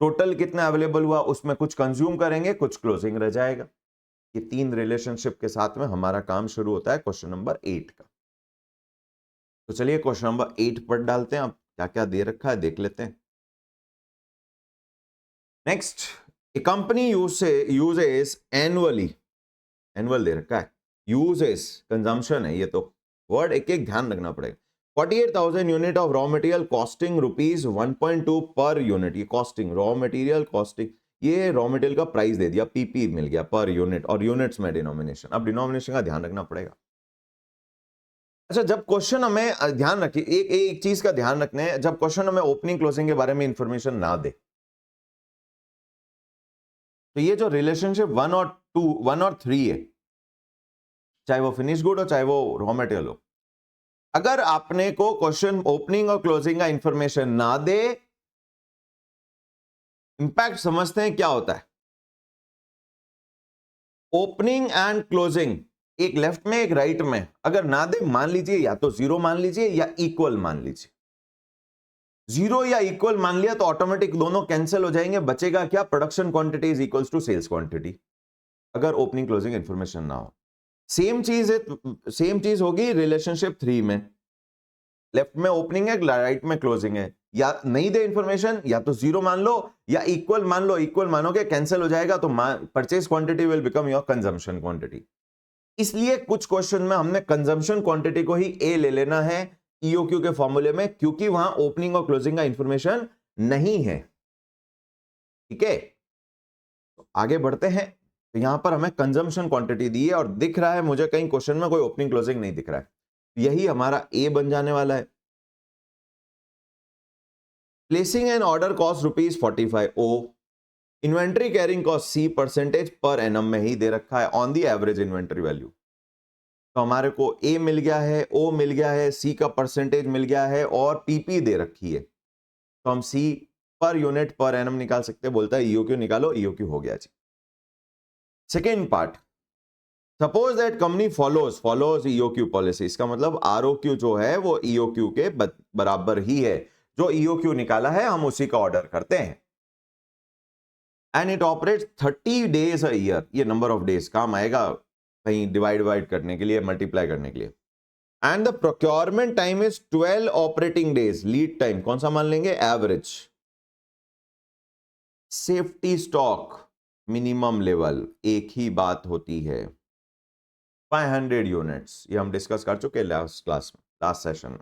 टोटल कितना अवेलेबल हुआ, उसमें कुछ कंज्यूम करेंगे, कुछ क्लोजिंग रह जाएगा। ये 3 रिलेशनशिप के साथ में हमारा काम शुरू होता है क्वेश्चन नंबर 8 का। तो चलिए क्वेश्चन नंबर 8 पर डालते हैं। अब क्या क्या दे रखा है देख लेते हैं। नेक्स्ट, ए कंपनी यूजेस एनुअली, एनुअल दे रखा है, यूजेस कंजम्पशन है, ये तो वर्ड एक एक ध्यान रखना पड़ेगा। 48,000 unit of raw material costing rupees 1.2 per unit. ये कॉस्टिंग, रॉ मटेरियल कॉस्टिंग, ये रॉ मटेरियल का प्राइस दे दिया, पीपी मिल गया पर यूनिट, और यूनिट्स में डिनोमिनेशन। अब डिनोमिनेशन का ध्यान रखना पड़ेगा। अच्छा, जब क्वेश्चन हमें ध्यान रखिए, एक एक चीज का ध्यान रखना है, जब क्वेश्चन हमें ओपनिंग क्लोजिंग के बारे में इंफॉर्मेशन ना दे, तो ये जो रिलेशनशिप 1 और 2, 1 और 3 है, चाहे वो फिनिश गुड हो चाहे वो रॉ मटेरियल हो, अगर आपने को क्वेश्चन ओपनिंग और क्लोजिंग का इंफॉर्मेशन ना दे, इंपैक्ट समझते हैं क्या होता है। ओपनिंग एंड क्लोजिंग एक लेफ्ट में एक राइट में अगर ना दे, मान लीजिए या तो 0 मान लीजिए या इक्वल मान लीजिए। 0 या इक्वल मान लिया तो ऑटोमेटिक दोनों कैंसिल हो जाएंगे, बचेगा क्या, production quantity is equals to sales quantity, अगर ओपनिंग क्लोजिंग इंफॉर्मेशन ना हो। सेम चीज है, सेम चीज होगी रिलेशनशिप 3 में। लेफ्ट में ओपनिंग है, राइट में क्लोजिंग है, या नहीं दे इंफॉर्मेशन, या तो 0 मान लो या इक्वल मान लो। इक्वल मानोगे कैंसिल हो जाएगा, तो purchase quantity will become your consumption quantity. इसलिए कुछ क्वेश्चन में हमने कंजम्पशन क्वांटिटी को ही ए ले लेना है ईओक्यू के फॉर्मूले में, क्योंकि वहां ओपनिंग और क्लोजिंग का इंफॉर्मेशन नहीं है। ठीक है, तो आगे बढ़ते हैं। तो यहां पर हमें कंजम्पशन क्वांटिटी दी है और दिख रहा है मुझे कहीं क्वेश्चन में कोई ओपनिंग क्लोजिंग नहीं दिख रहा है, यही हमारा ए बन जाने वाला है। Placing an order cost ₹45 O, inventory carrying cost C percentage पर एनम में ही दे रखा है on the average inventory value. तो हमारे को ए मिल गया है, ओ मिल गया है, सी का परसेंटेज मिल गया है और पीपी दे रखी है, तो हम सी पर यूनिट पर एनम निकाल सकते हैं। बोलता है ईओक्यू निकालो, ईओक्यू हो गया जी। Second part, suppose that company follows EOQ policy, इसका मतलब आरओक्यू जो है वो ईओक्यू के बराबर ही है, जो ईओक्यू निकाला है हम उसी का ऑर्डर करते हैं। And it operates 30 days a year, ये नंबर ऑफ डेज काम आएगा कहीं डिवाइड करने के लिए, मल्टीप्लाई करने के लिए। And the procurement time is 12 operating days, lead time कौन सा मान लेंगे, average. Safety stock minimum level एक ही बात होती है, 500 यूनिट्स, ये हम डिस्कस कर चुके हैं लास्ट क्लास में, लास्ट सेशन में।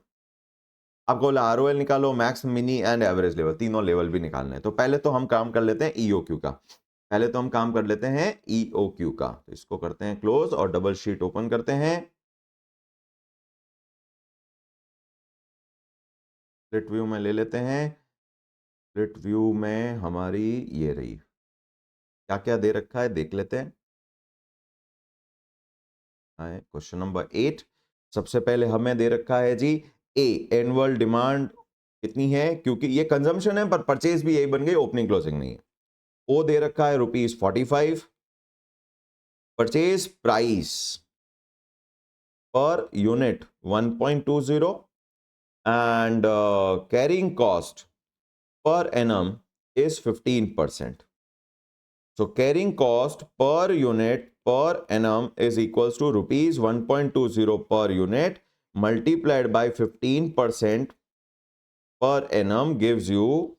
आपको बोला आरओएल निकालो, max, mini and average level, तीनों लेवल भी निकालने हैं। तो पहले तो हम काम कर लेते हैं ईओक्यू का, पहले तो हम काम कर लेते हैं ईओक्यू का। तो इसको करते हैं क्लोज और डबल शीट ओपन करते हैं। स्प्लिट व्यू में ले लेते हैं। स्प्लिट व्यू में हमारी ये रही, क्या क्या दे रखा है देख लेते हैं। क्वेश्चन नंबर 8, सबसे पहले हमें दे रखा है जी ए, एनुअल डिमांड कितनी है, क्योंकि ये कंजम्पशन है पर परचेज भी यही बन गई, ओपनिंग क्लोजिंग नहीं है। ओ दे रखा है ₹45, purchase price per unit 1.20 and carrying cost per annum is 15%। So carrying cost per unit per annum is equals to rupees 1.20 per unit multiplied by 15% per annum gives you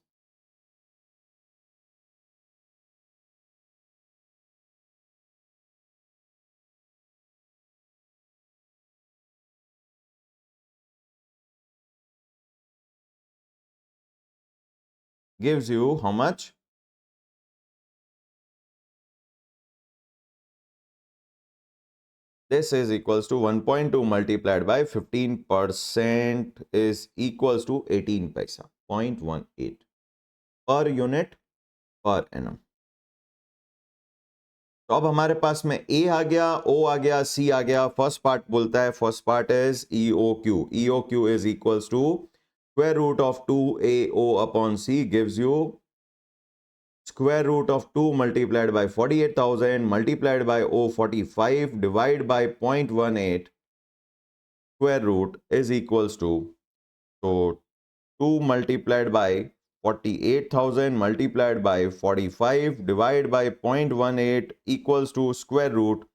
how much? This is equals to 1.2 multiplied by 15% is equals to 18 paisa, 0.18 per unit per annum. तो अब हमारे पास में A आ गया, O आ गया, C आ गया. First part बोलता है, first part is EOQ. EOQ is equals to square root of 2AO upon C gives you square root of 2 multiplied by 48,000 multiplied by O 45 divided by 0.18 square root is equals to, so 2 multiplied by 48,000 multiplied by 45 divided by 0.18 equals to square root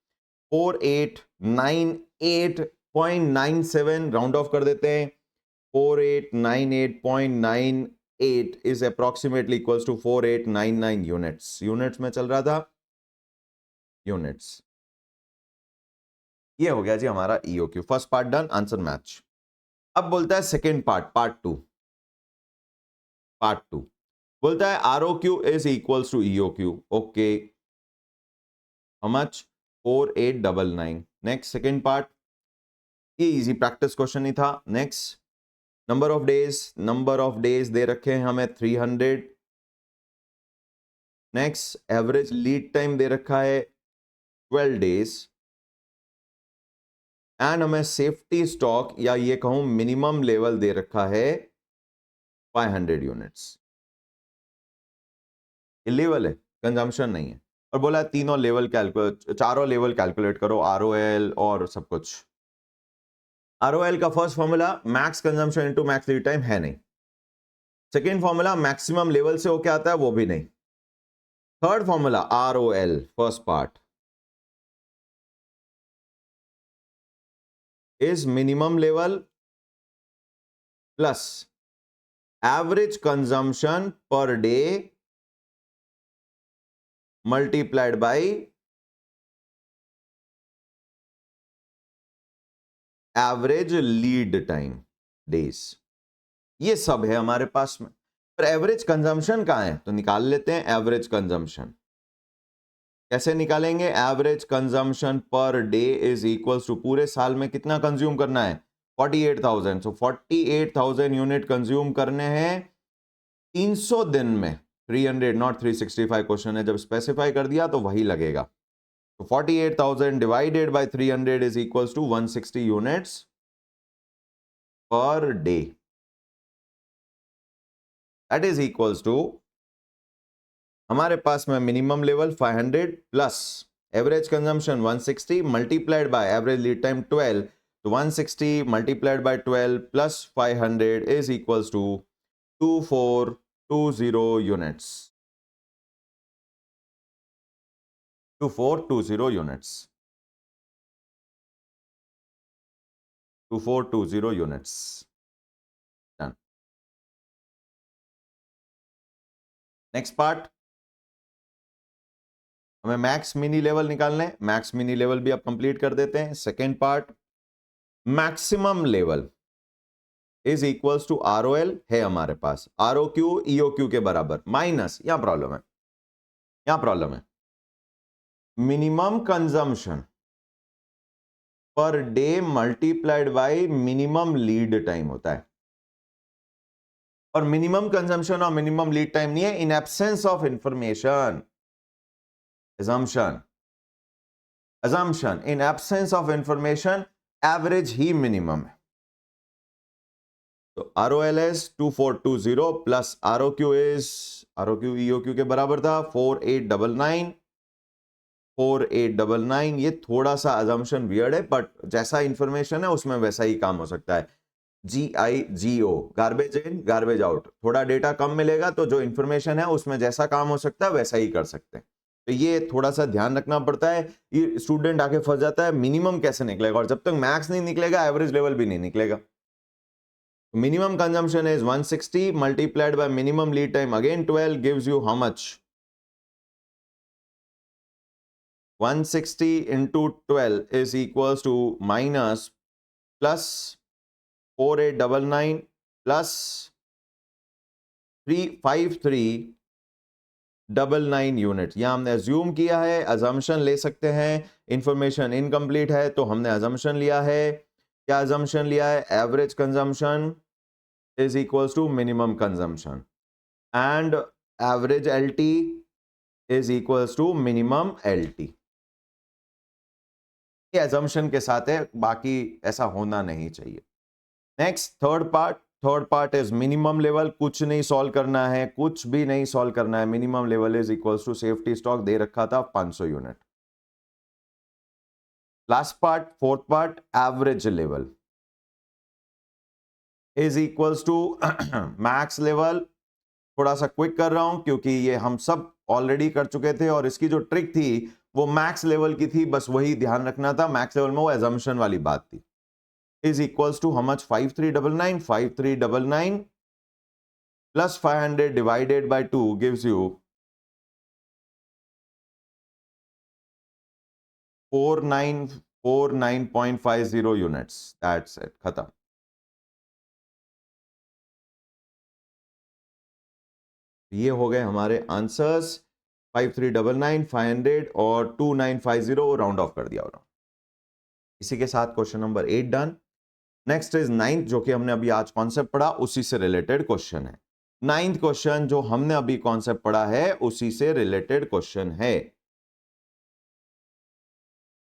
4898.97. Round of कर देते हैं. 4898.98 is approximately equals to 4899 units. Units में चल रहा था, units. ये हो गया जी हमारा EOQ. First part done, answer match. अब बोलता है सेकेंड पार्ट, पार्ट टू बोलता है ROQ is equals to EOQ. Okay, how much? 4899. Next second part, ये इजी प्रैक्टिस क्वेश्चन ही था. नेक्स्ट, नंबर ऑफ डेज दे रखे हैं हमें 300. नेक्स्ट, एवरेज लीड टाइम दे रखा है 12 days एंड हमें सेफ्टी स्टॉक या ये कहूं मिनिमम लेवल दे रखा है 500 यूनिट्स. ये लेवल है, कंजम्पशन नहीं है. और बोला तीनों लेवल कैलकुलेट, चारों लेवल कैलकुलेट करो, ROL और सब कुछ. ROL का first formula max consumption into max lead time है नहीं. सेकेंड फॉर्मूला मैक्सिमम लेवल से होके आता है, वो भी नहीं. Third formula ROL first part is minimum level plus average consumption per day multiplied by average lead time days. ये सब है हमारे पास में. पर एवरेज कंजम्पशन कहां है, तो निकाल लेते हैं एवरेज कंजम्पशन. कैसे निकालेंगे? Average consumption per day is equals to पूरे साल में कितना कंज्यूम करना है, 48,000. सो 48,000 यूनिट कंज्यूम करने हैं 300 दिन में. 300 नॉट 365 क्वेश्चन है, जब स्पेसिफाई कर दिया तो वही लगेगा. तो 48,000 divided by 300 is equals to 160 units per day. That is equals to, हमारे पास में minimum level 500 plus average consumption 160 multiplied by average lead time 12. तो 160 multiplied by 12 plus 500 is equals to 2420 units. 2420 units. 2420 units. Done. Next part, हमें max mini level निकालना है. Max mini level भी अब complete कर देते हैं. Second part, maximum level is equals to ROL है हमारे पास, ROQ EOQ के बराबर माइनस, यहां प्रॉब्लम है, minimum consumption per day multiplied by minimum lead time होता है. और मिनिमम कंजम्पशन और मिनिमम लीड टाइम नहीं है, in absence of information. assumption in absence of information average he minimum है. तो ROL is 2420 plus ROQ EOQ के बराबर था 4899. ये थोड़ा सा assumption weird है, बट जैसा इंफॉर्मेशन है उसमें वैसा ही काम हो सकता है. GIGO, garbage in garbage out. थोड़ा डेटा कम मिलेगा तो जो इंफॉर्मेशन है उसमें जैसा काम हो सकता है वैसा ही कर सकते हैं. तो ये थोड़ा सा ध्यान रखना पड़ता है। ये स्टूडेंट आके फंस जाता है, मिनिमम कैसे निकलेगा, और जब तक मैक्स नहीं निकलेगा एवरेज लेवल भी नहीं निकलेगा। Minimum consumption is 160 multiplied by minimum lead time again 12 gives you how much? 160 into 12 is equals to minus plus 4899 plus 35399 unit. यहां हमने अज्यूम किया है, अजम्पशन ले सकते हैं। इंफॉर्मेशन इनकम्प्लीट है तो हमने अजम्पशन लिया है। क्या अजम्पशन लिया है? Average consumption is equals to minimum consumption and average LT is equals to minimum LT. ये अजम्पशन के साथ है, बाकी ऐसा होना नहीं चाहिए। Next third part is minimum level. कुछ नहीं सॉल्व करना है, कुछ भी नहीं सॉल्व करना है। Minimum level is equals to safety stock दे रखा था 500 unit. Last part, fourth part, average level is equals to max level. थोड़ा सा क्विक कर रहा हूं क्योंकि ये हम सब ऑलरेडी कर चुके थे, और इसकी जो ट्रिक थी वो मैक्स लेवल की थी, बस वही ध्यान रखना था। मैक्स लेवल में वो एजम्पशन वाली बात थी। Is equals to how much? 5399 plus 500 divided by 2 gives you 4949.50 units. That's it, खत्म। ये हो गए हमारे आंसर्स। 5399, 500 और 2950 राउंड ऑफ कर दिया। और इसी के साथ question number 8 done. Next is ninth, जो कि हमने अभी आज कॉन्सेप्ट पढ़ा, उसी से रिलेटेड क्वेश्चन है। नाइन्थ क्वेश्चन जो हमने अभी कॉन्सेप्ट पढ़ा है उसी से रिलेटेड क्वेश्चन है।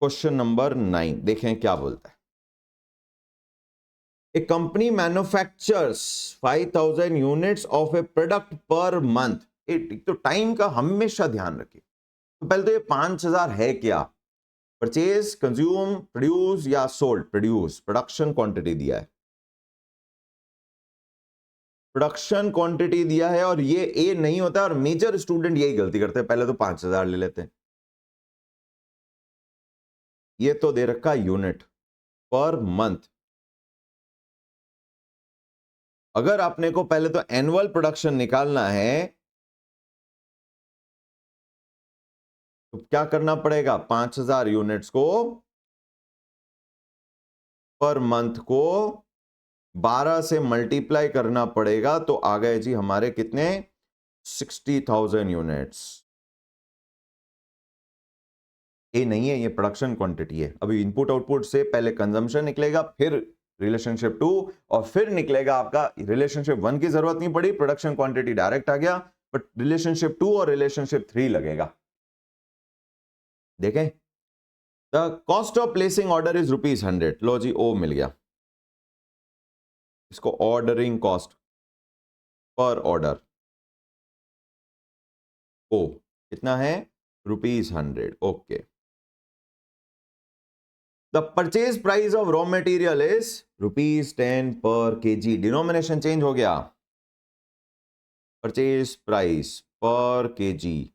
क्वेश्चन नंबर 9 देखें क्या बोलता है। A company manufactures 5000 units of a product per month। तो टाइम का हमेशा ध्यान रखिए। तो पहले तो ये 5000 है क्या? परचेज, कंज्यूम, प्रोड्यूस या सोल्ड? प्रोड्यूस, प्रोडक्शन क्वांटिटी दिया है। प्रोडक्शन क्वांटिटी दिया है और ये ए नहीं होता, और मेजर स्टूडेंट यही गलती करते हैं, पहले तो 5000 ले लेते हैं। ये तो दे रखा यूनिट पर मंथ। अगर आपने को पहले तो एनुअल प्रोडक्शन निकालना है तो क्या करना पड़ेगा? 5000 यूनिट्स को पर मंथ को 12 से मल्टीप्लाई करना पड़ेगा, तो आ गए जी हमारे कितने? 60,000 यूनिट्स। ये नहीं है, ये प्रोडक्शन क्वांटिटी है। अभी इनपुट आउटपुट से पहले कंजम्पशन निकलेगा, फिर रिलेशनशिप 2, और फिर निकलेगा आपका रिलेशनशिप 1 की जरूरत नहीं पड़ी, प्रोडक्शन क्वांटिटी डायरेक्ट आ गया, बट रिलेशनशिप 2 और रिलेशनशिप 3 लगेगा। देखें, the cost of placing order is ₹100। लो जी, ओ मिल गया इसको। ऑर्डरिंग कॉस्ट पर ऑर्डर ओ कितना है? ₹100। Okay. The purchase price of raw material is ₹10 पर केजी। डिनोमिनेशन चेंज हो गया। परचेज प्राइस पर केजी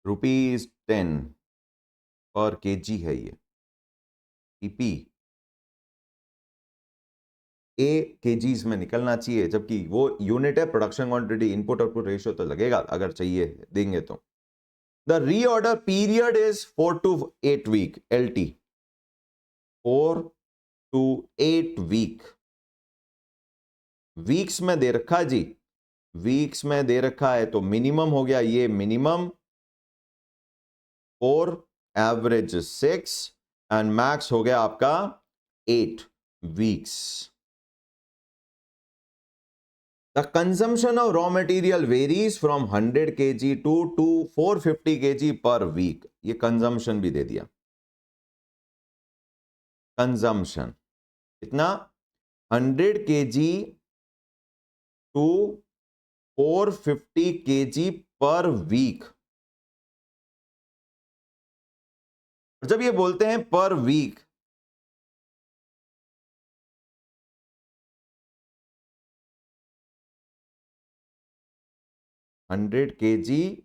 ₹10 पर केजी है ये। पीपी ए केजीज में निकलना चाहिए, जबकि वो यूनिट है। Production quantity, input output ratio तो लगेगा अगर चाहिए देंगे तो। The reorder period is 4 to 8 week. LT 4 to 8 week. Weeks में दे रखा है जी, वीक्स में दे रखा है तो मिनिमम हो गया ये मिनिमम 4, एवरेज 6 एंड मैक्स हो गया आपका 8 weeks. The consumption of raw material varies from 100 kg to 450 kg per week। ये कंजम्पशन भी दे दिया। कंजम्पशन कितना? 100 kg to 450 kg per week. जब ये बोलते हैं per week, hundred kg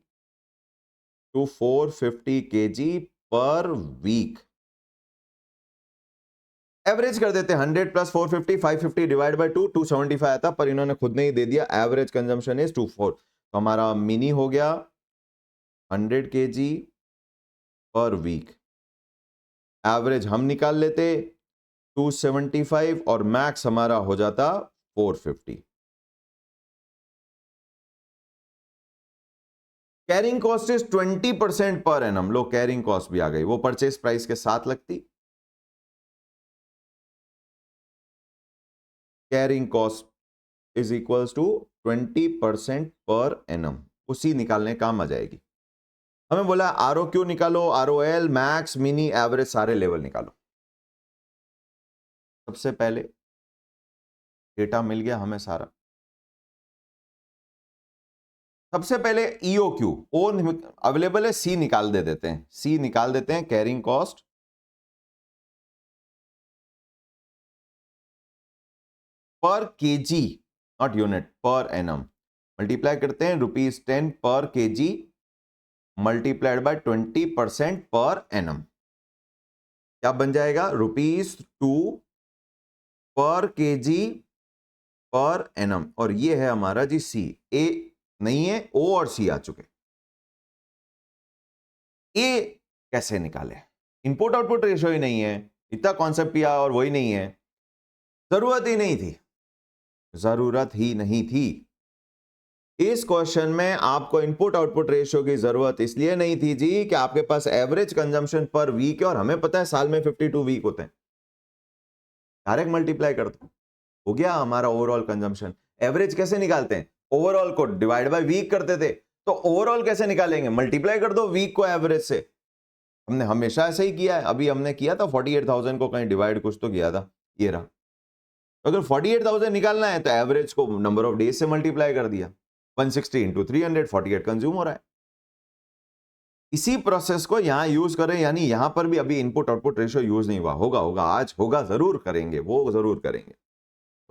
to 450 kg per week. एवरेज कर देते हैं 100 प्लस 450, 550 डिवाइड बाय 2, 275 आता, पर इन्होंने खुद ने ही दे दिया एवरेज कंजम्पशन इज 24। तो हमारा मिनी हो गया 100 kg पर वीक। एवरेज हम निकाल लेते 275 और मैक्स हमारा हो जाता 450। Carrying cost is 20% per annum. Low carrying cost भी आ गई, वो परचेज प्राइस के साथ लगती। Carrying cost is equals to 20% per annum, उसी निकालने काम आ जाएगी। हमें बोला आरओ क्यू निकालो, आरओएल, मैक्स, मिनी, एवरेज, सारे लेवल निकालो। सबसे पहले डेटा मिल गया हमें सारा। सबसे पहले ईओ क्यू, ओ अवेलेबल है, सी निकाल दे देते हैं, सी निकाल देते हैं। Carrying cost per KG, not unit, per annum, multiply करते हैं ₹10 पर KG multiplied by 20% per annum. क्या बन जाएगा? ₹2 पर केजी पर एनम। और ये है हमारा जी सी। ए नहीं है, ओ और सी आ चुके। ए कैसे निकाले? इनपुट आउटपुट रेशियो ही नहीं है, इतना कॉन्सेप्ट किया और वही नहीं है। जरूरत ही नहीं थी, जरूरत ही नहीं थी। इस क्वेश्चन में आपको इनपुट आउटपुट रेशियो की जरूरत इसलिए नहीं थी जी कि आपके पास एवरेज कंजम्पशन पर वीक है और हमें पता है साल में 52 वीक होते हैं। डायरेक्ट मल्टीप्लाई कर दो, हो गया हमारा ओवरऑल कंजम्पशन। एवरेज कैसे निकालते हैं? ओवरऑल को डिवाइड बाय वीक करते थे, तो ओवरऑल कैसे निकालेंगे? मल्टीप्लाई कर दो वीक को एवरेज से। हमने हमेशा ऐसे ही किया है। अभी हमने किया था 48,000 को कहीं डिवाइड कुछ तो किया था, ये रहा। अगर 48,000 निकालना है तो एवरेज को नंबर ऑफ डेज से मल्टीप्लाई कर दिया, 160 इंटू 300, 48 कंज्यूम हो रहा है। इसी प्रोसेस को यहां यूज करें, यानी यहां पर भी अभी इनपुट आउटपुट रेशियो यूज नहीं हुआ। होगा आज होगा, जरूर करेंगे, वो जरूर करेंगे।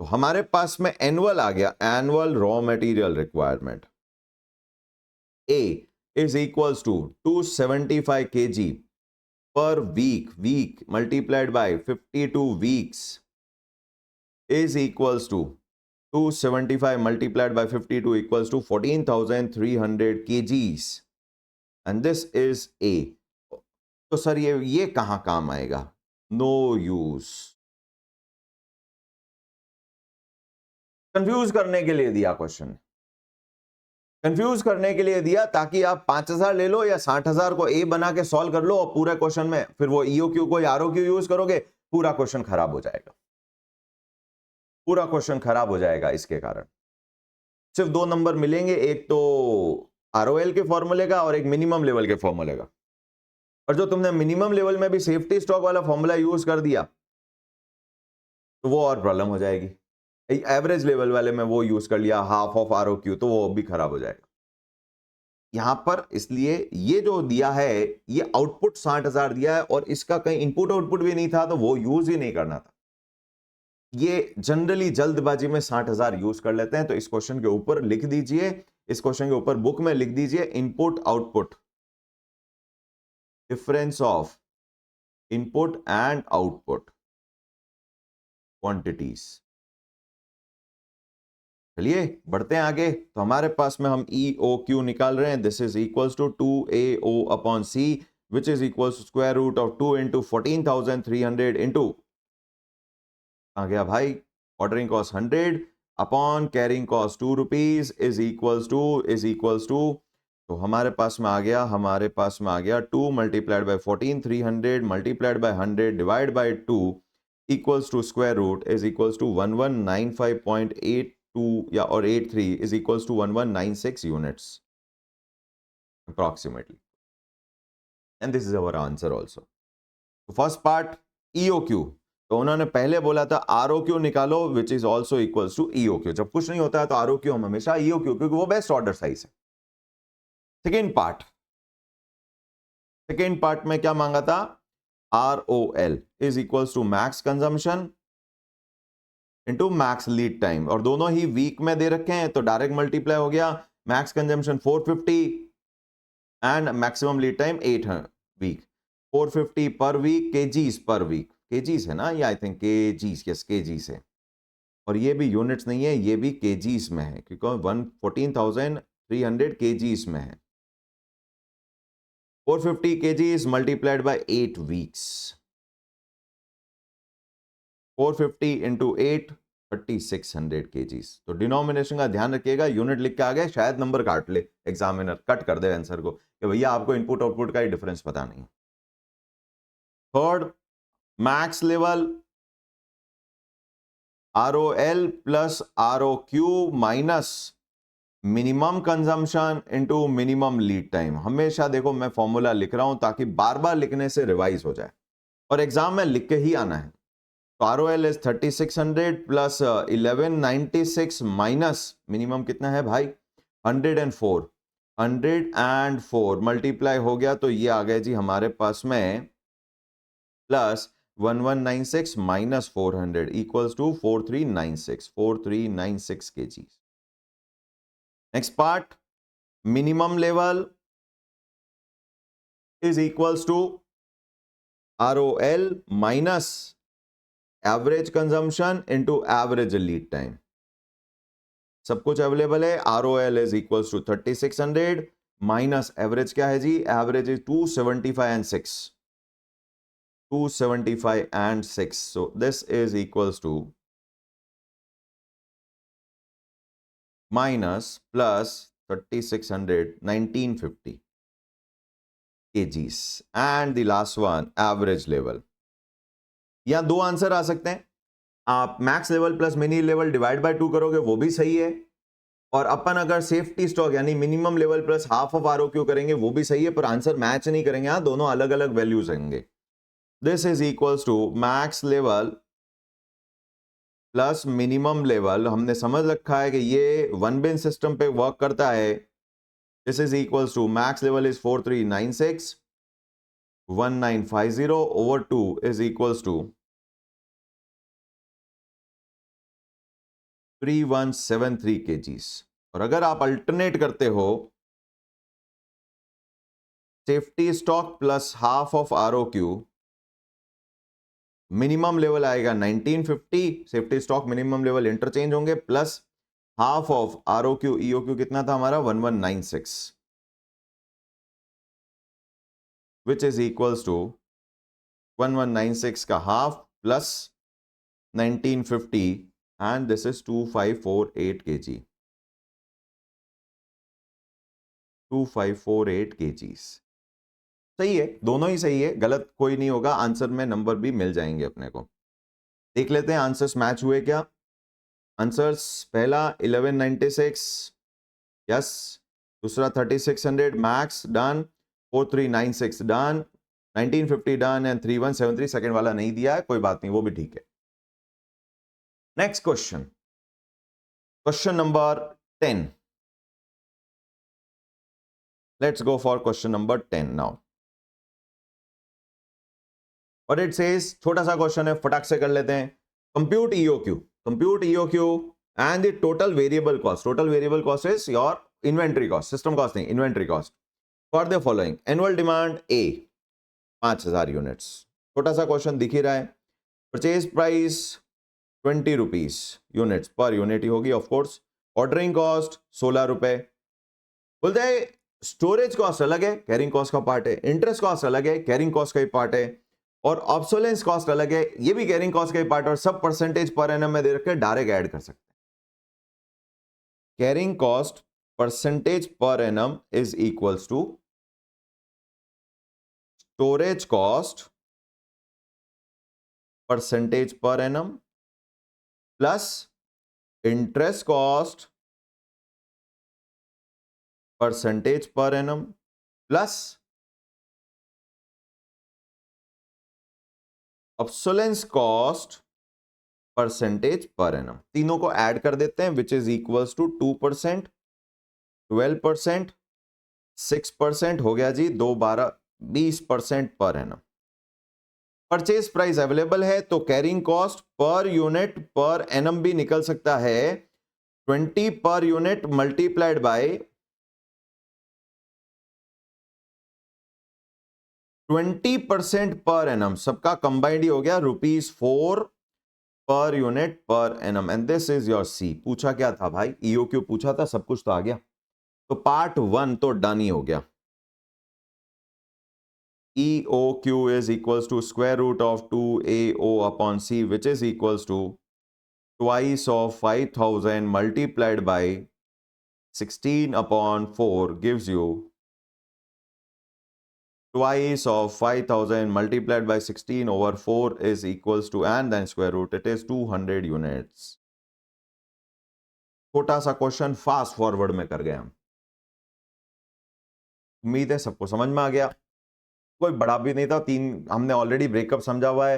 तो हमारे पास में एनुअल आ गया, annual raw material requirement. A is equals to 275 kg per week multiplied by 52 weeks is equals to 275 multiplied by 52 equals to 14,300 kgs and this is A। तो सर ये कहां काम आएगा? No use. कंफ्यूज करने के लिए दिया क्वेश्चन, कंफ्यूज करने के लिए दिया ताकि आप 5,000 ले लो या 60,000 को ए बना के सॉल्व कर लो और पूरे क्वेश्चन में फिर वो ईओ क्यू को आरओ क्यू यूज करोगे, पूरा क्वेश्चन खराब हो जाएगा, पूरा क्वेश्चन खराब हो जाएगा। इसके कारण सिर्फ 2 नंबर मिलेंगे, एक तो आरओएल के फॉर्मूले का और एक मिनिमम लेवल के फॉर्मूले का। और जो तुमने मिनिमम लेवल में भी सेफ्टी स्टॉक वाला फॉर्मूला यूज कर दिया तो वो और प्रॉब्लम हो जाएगी। एवरेज लेवल वाले में वो यूज कर लिया हाफ ऑफ आरओ क्यू, तो वो भी खराब हो जाएगा यहां पर। इसलिए ये जो दिया है, ये आउटपुट 60,000 दिया है और इसका कहीं इनपुट आउटपुट भी नहीं था, तो वो यूज ही नहीं करना था। ये जनरली जल्दबाजी में 60,000 यूज कर लेते हैं। तो इस क्वेश्चन के ऊपर लिख दीजिए, इस क्वेश्चन के ऊपर बुक में लिख दीजिए input output, difference of input and output quantities. चलिए बढ़ते हैं आगे। तो हमारे पास में हम ई ओ क्यू निकाल रहे हैं। This is equals to 2AO upon C which is equals to square root of 2 into 14,300 into आ गया भाई ordering cost 100 upon carrying cost 2 rupees is equals to तो हमारे पास में आ गया 2 multiplied by 14,300 multiplied by 100 divide by 2 equals to square root is equals to 1195.82 या और 83 is equals to 1196 units approximately, and this is our answer also. So first part EOQ, तो उन्होंने पहले बोला था ROQ निकालो which is also equals to EOQ। जब कुछ नहीं होता है तो ROQ हम हमेशा EOQ, क्योंकि वो बेस्ट ऑर्डर साइज है। सेकेंड पार्ट में क्या मांगा था? ROL is equals to max consumption into max lead time, और दोनों ही वीक में दे रखे हैं तो डायरेक्ट मल्टीप्लाई हो गया। Max consumption 450 and maximum lead time 8 week. 450 per week, kgs per week. kgs है ना ये, I think kgs, yes kgs है, और ये भी यूनिट्स नहीं है, ये भी kgs में है क्योंकि 14,300 kgs में है. 450 kgs multiplied by 8 weeks. 450 into 8, 3600 kgs. तो डिनोमिनेशन का ध्यान रखिएगा, यूनिट लिख के आ गए, शायद नंबर काट ले एग्जामिनर, कट कर दे आंसर को कि भैया आपको इनपुट आउटपुट का ही डिफरेंस पता नहीं. Third, max level ROL plus ROQ minus minimum consumption into minimum lead time. हमेशा देखो मैं फॉर्मूला लिख रहा हूं ताकि बार बार लिखने से रिवाइज हो जाए और एग्जाम में लिख के ही आना है. तो ROL is 3600 plus 1196 minus minimum कितना है भाई 104. 104 मल्टीप्लाई हो गया तो ये आ गया जी हमारे पास में plus 1196 minus 400 equals to 4396 kg. Next part, minimum level is equals to ROL minus average consumption into average lead time. सब कुछ अवेलेबल है. ROL इज इक्वल्स टू 3600 माइनस एवरेज क्या है जी, average is 275 and 6. 275 and 6. So this is equals to minus plus 3600 1950 kgs and the last one average level. यहां दो आंसर आ सकते हैं. आप max level plus mini level divide by 2 करोगे वो भी सही है, और अपन अगर सेफ्टी स्टॉक यानी minimum level plus half of ROQ करेंगे वो भी सही है, पर आंसर मैच नहीं करेंगे. यहां दोनों अलग अलग वैल्यूज होंगे. This is equals to max level plus minimum level. हमने समझ रखा है कि ये वन बिन सिस्टम पे वर्क करता है. This is equals to max level is 4396 1950 over 2 is equals to 3173 kgs. और अगर आप अल्टरनेट करते हो safety stock plus half of ROQ, minimum level आएगा 1950, safety stock minimum level interchange होंगे, plus half of ROQ EOQ कितना था हमारा 1196, विच इज इक्वल्स टू 1196 का half plus 1950 and this is 2548 kg. 2548 kgs. सही है, दोनों ही सही है, गलत कोई नहीं होगा. आंसर में नंबर भी मिल जाएंगे अपने को. देख लेते हैं आंसर्स मैच हुए क्या. आंसर्स, पहला 1196 यस, दूसरा 3600 max done, 4396 done, 1950 done and 3173 second वाला नहीं दिया है, कोई बात नहीं, वो भी ठीक है. Next question, question number 10. Let's go for question number 10 now. और इट सेज, छोटा सा क्वेश्चन है, फटाक से कर लेते हैं. Compute EOQ and the total variable cost. Total variable cost is your inventory cost, system cost नहीं, inventory cost. For the following, annual demand A 5000 units. छोटा सा क्वेश्चन दिख ही रहा है. Purchase price 20 rupees units per unit ही होगी of course. Ordering cost 16 रुपए. बोलते हैं स्टोरेज कॉस्ट अलग है, कैरिंग कॉस्ट का पार्ट है. इंटरेस्ट कॉस्ट अलग है, कैरिंग कॉस्ट का ही पार्ट है. और ऑब्सोलेंस कॉस्ट अलग है, ये भी कैरिंग कॉस्ट का ही पार्ट. और सब परसेंटेज पर एनम में दे रखे, डायरेक्ट ऐड कर सकते हैं. कैरिंग कॉस्ट परसेंटेज पर annum is equals to storage cost percentage पर annum plus interest cost percentage पर annum plus obsolescence cost percentage पर एनम. तीनों को ऐड कर देते हैं, विच इज इक्वल्स टू 2%, 12%, 6% हो गया जी, 2 12 20% per annum. Purchase price available है तो carrying cost per unit per annum भी निकल सकता है 20 per unit multiplied by 20% per annum, सबका कंबाइंड ही हो गया ₹4 per unit per annum, and this is your C. पूछा क्या था भाई, ईओक्यू पूछा था, सब कुछ तो आ गया। तो पार्ट 1 तो डन ही हो गया। EOQ is equals to square root of 2AO upon C, which is equals to twice of 5000 multiplied by 16 upon 4 gives you twice of 5000 multiplied by 16 over 4 is equals to, and then square root, it is 200 units। छोटा सा question fast forward में कर गए हम। उम्मीद है सबको समझ में आ गया। कोई बड़ा भी नहीं था, तीन हमने ऑलरेडी ब्रेकअप समझा हुआ है।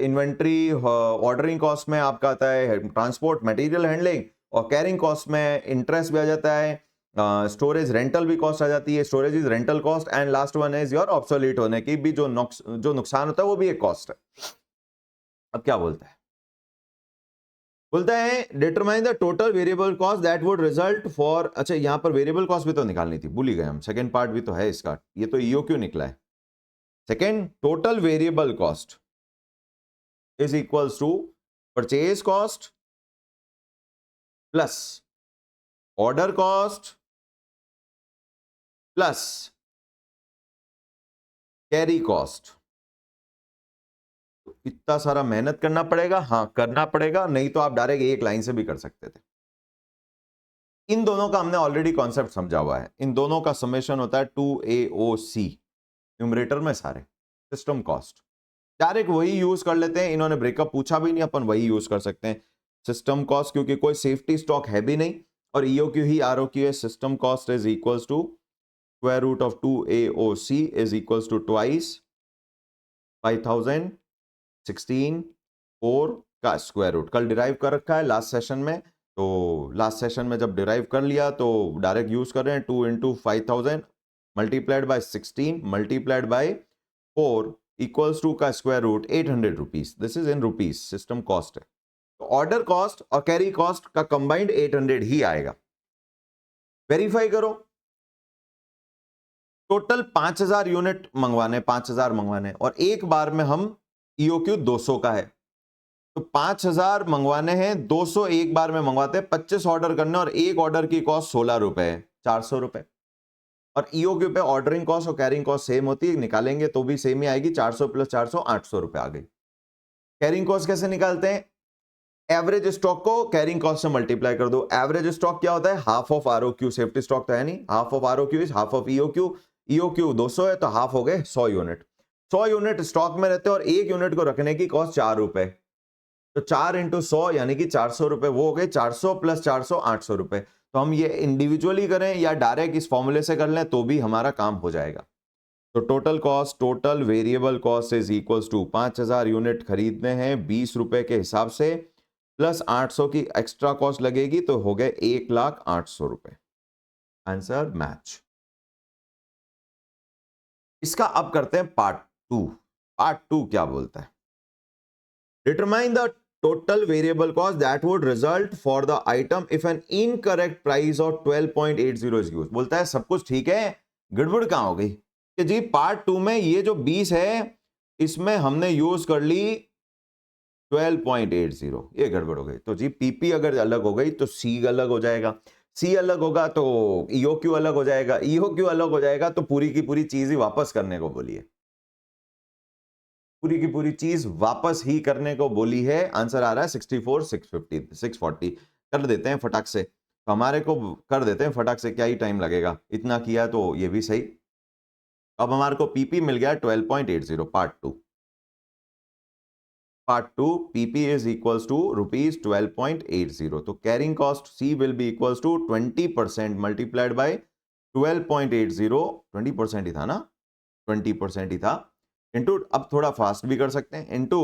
इन्वेंट्री ऑर्डरिंग कॉस्ट में आपका आता है ट्रांसपोर्ट मटेरियल हैंडलिंग, और कैरिंग कॉस्ट में इंटरेस्ट भी आ जाता है, स्टोरेज रेंटल भी कॉस्ट आ जाती है, storage is rental cost, and last one is your obsolete होने की भी जो नुकसान होता है वो भी एक कॉस्ट है। अब क्या बोलता है, बोलता है determine the total variable cost that would result for, अच्छा यहां पर वेरिएबल कॉस्ट भी तो निकालनी थी, भूल ही गए हम, सेकंड पार्ट भी तो है इसका, ये तो ईओक्यू निकला है। Second, total variable cost is equals to purchase cost plus order cost plus carry cost। इतना सारा मेहनत करना पड़ेगा, हाँ करना पड़ेगा, नहीं तो आप डायरेक्ट एक लाइन से भी कर सकते थे। इन दोनों का हमने ऑलरेडी कॉन्सेप्ट समझा हुआ है। इन दोनों का समेशन होता है 2AOC, न्यूमरेटर में सारे सिस्टम कॉस्ट, डायरेक्ट वही यूज कर लेते हैं। इन्होंने ब्रेकअप पूछा भी नहीं, अपन वही यूज कर सकते हैं सिस्टम कॉस्ट, क्योंकि कोई सेफ्टी स्टॉक है भी नहीं, और ईओक्यू ही आरओक्यू है। System cost is equals to square root of 2AOC is equals to twice 5000 16 4 का स्क्वायर रूट। कल डिराइव कर रखा है लास्ट सेशन में, तो लास्ट सेशन में जब डिराइव कर लिया तो डायरेक्ट यूज कर रहे हैं 2 into 5000 multiplied by 16 multiplied by 4 equals to का square root 800 rupees. This is in rupees, system cost है। तो ऑर्डर कॉस्ट और कैरी कॉस्ट का कंबाइंड 800 ही आएगा। वेरीफाई करो, टोटल 5000 यूनिट मंगवाने, 5000 मंगवाने, और एक बार में हम ईओक्यू 200 का है, तो 5000 मंगवाने हैं, 200 एक बार में मंगवाते हैं, 25 ऑर्डर करने, और एक ऑर्डर की कॉस्ट 16 रुपए है, 400 रुपए। और ईओक्यू पे ऑर्डरिंग कॉस्ट और कैरिंग कॉस्ट सेम होती है, निकालेंगे तो भी सेम ही आएगी, 400 प्लस 400 800 रुपए आ गई। कैरिंग कॉस्ट कैसे निकालते हैं, एवरेज स्टॉक को कैरिंग कॉस्ट से मल्टीप्लाई कर दो। एवरेज स्टॉक क्या होता है, half of ROQ, safety stock तो है नहीं, half of ROQ is half of EOQ. EOQ 200 है तो हाफ हो गए 100 यूनिट। 100 यूनिट स्टॉक में रहते हैं और एक यूनिट को रखने की कॉस्ट 4 रुपए, तो 4 इंटू 100 यानी कि 400 रुपए, वो हो गए 400 प्लस 400 800 रुपए। तो हम ये इंडिविजुअली करें या डायरेक्ट इस फॉर्मूले से कर लें तो भी हमारा काम हो जाएगा। तो total cost, total variable cost is equals to 5000 unit खरीदने हैं 20 रुपए के हिसाब से, प्लस 800 की एक्स्ट्रा कॉस्ट लगेगी, तो हो गए 1,08,000 रुपए। Answer match. इसका अब करते हैं पार्ट 2। पार्ट 2 क्या बोलता है, determine the total variable cost that would result for the item if an incorrect price of 12.80 is used। बोलता है सब कुछ ठीक है, गड़बड़ कहां हो गई, कि जी पार्ट 2 में ये जो 20 है इसमें हमने यूज कर ली 12.80, ये गड़बड़ हो गई। तो जी पीपी अगर अलग हो गई तो सी अलग हो जाएगा, सी अलग होगा तो ईओक्यू अलग हो जाएगा, ईओक्यू अलग हो जाएगा तो पूरी की पूरी चीज ही वापस करने को बोलिए, पूरी की पूरी चीज वापस ही करने को बोली है। आंसर आ रहा है 64 650 640। कर देते हैं फटाक से, तो हमारे को कर देते हैं फटाक से, क्या ही टाइम लगेगा, इतना किया तो ये भी सही। अब हमारे को पीपी मिल गया 12.80। Part 2, part 2 PP is equals to rupees 12.80। तो carrying cost C will be equals to 20% multiplied by 12.80, 20% ही था ना, 20% ही था, इंटू, अब थोड़ा फास्ट भी कर सकते हैं, into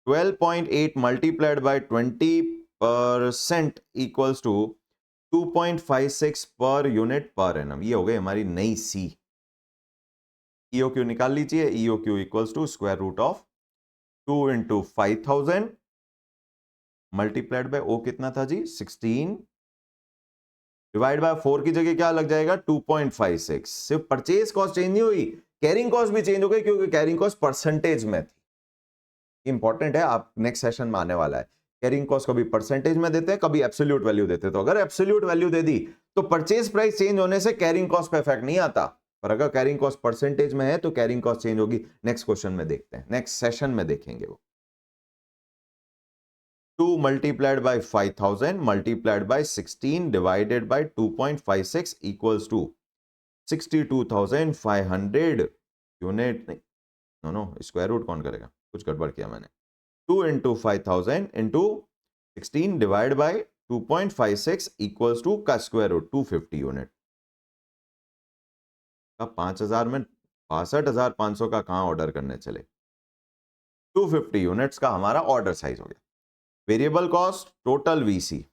12.8 multiplied by 20% equals to 2.56 per unit per annum. ये हो गई हमारी नई सी। ईओक्यू निकाल लीजिए, EOQ equals to square root of 2 into 5000 multiplied by O कितना था जी 16 डिवाइड बाय 4 की जगह क्या लग जाएगा 2.56। सिर्फ परचेज कॉस्ट चेंज नहीं हुई, कैरिंग कॉस्ट भी चेंज हो गई, क्योंकि कैरिंग कॉस्ट परसेंटेज में थी। इंपॉर्टेंट है, आप नेक्स्ट सेशन में आने वाला है। कैरिंग कॉस्ट कभी परसेंटेज में देते हैं, कभी एब्सोल्यूट वैल्यू देते हैं। तो अगर एब्सोल्यूट वैल्यू दे दी तो परचेज प्राइस चेंज होने से कैरिंग कॉस्ट पे इफेक्ट नहीं आता, पर अगर कैरिंग कॉस्ट परसेंटेज में है तो कैरिंग कॉस्ट चेंज होगी। नेक्स्ट क्वेश्चन में देखते हैं, नेक्स्ट सेशन में देखेंगे वो। 2 multiplied by 5000 multiplied by 16 divided by 2.56 equals to 62,500 unit. नहीं, नो स्क्वायर रूट कौन करेगा, कुछ गड़बड़ किया मैंने। 2 into 5000 into 16 divided by 2.56 equals to का स्क्वायर रूट 250 यूनिट। का 5000 में 62,500 का कहां ऑर्डर करने चले। 250 यूनिट्स का हमारा ऑर्डर साइज हो गया। Variable cost total VC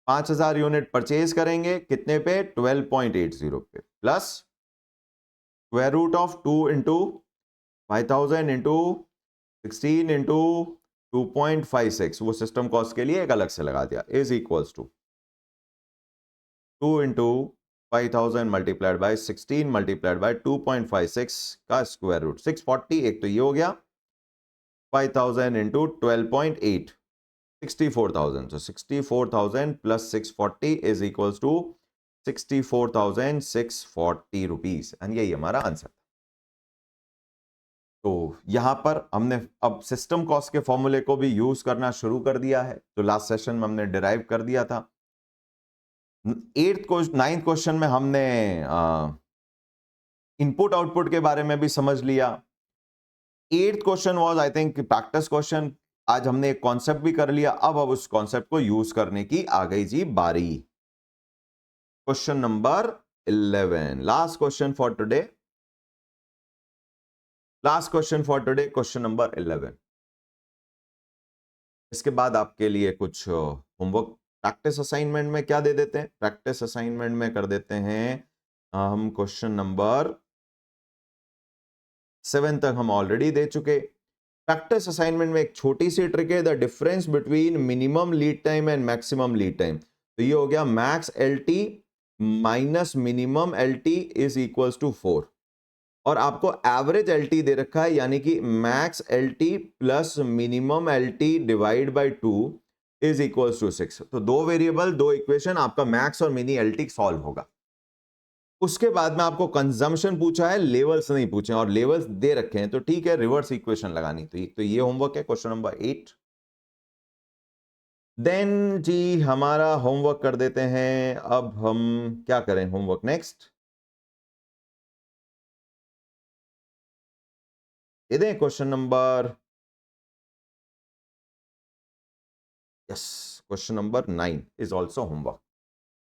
5000 unit purchase करेंगे, कितने पे 12.80 पे, plus square root of 2 into 5000 into 16 into 2.56, वो सिस्टम कॉस्ट के लिए एक अलग से लगा दिया, is equals to 2 into 5000 multiplied by 16 multiplied by 2.56 का स्क्वायर रूट 640। एक तो ये हो गया 5000 into 12.8 64,000। So 64,000 plus 640 is equals to 64,640 rupees, and यही हमारा आंसर। तो यहां पर हमने अब सिस्टम कॉस्ट के फॉर्मूले को भी यूज करना शुरू कर दिया है, तो लास्ट सेशन में हमने डिराइव कर दिया था। 9th क्वेश्चन में हमने इनपुट आउटपुट के बारे में भी समझ लिया। 8th question was I think practice question. आज हमने एक कॉन्सेप्ट भी कर लिया, अब उस कॉन्सेप्ट को यूज करने की आ गई जी बारी। Question number 11, last question for today. Last question for today, question number 11। इसके बाद आपके लिए कुछ होमवर्क प्रैक्टिस असाइनमेंट में क्या दे देते हैं, प्रैक्टिस असाइनमेंट में कर देते हैं हम क्वेश्चन नंबर 7 तक हम ऑलरेडी दे चुके। प्रैक्टिस असाइनमेंट में एक छोटी सी ट्रिक है, the difference between minimum lead time and maximum lead time. तो ये हो गया max LT minus minimum LT is equals to 4, और आपको एवरेज एलटी दे रखा है, यानी कि max LT plus minimum LT divide by 2 is equals to 6। तो दो वेरिएबल, दो इक्वेशन, आपका मैक्स और मिनी एलटी सॉल्व होगा। उसके बाद में आपको कंजम्पशन पूछा है, लेवल्स नहीं पूछे, और लेवल्स दे रखे हैं तो ठीक है, रिवर्स इक्वेशन लगानी। तो ये होमवर्क है, क्वेश्चन नंबर 8। देन जी हमारा होमवर्क कर देते हैं। अब हम क्या करें होमवर्क नेक्स्ट, ये दें question number, yes, question number 9 is also homework.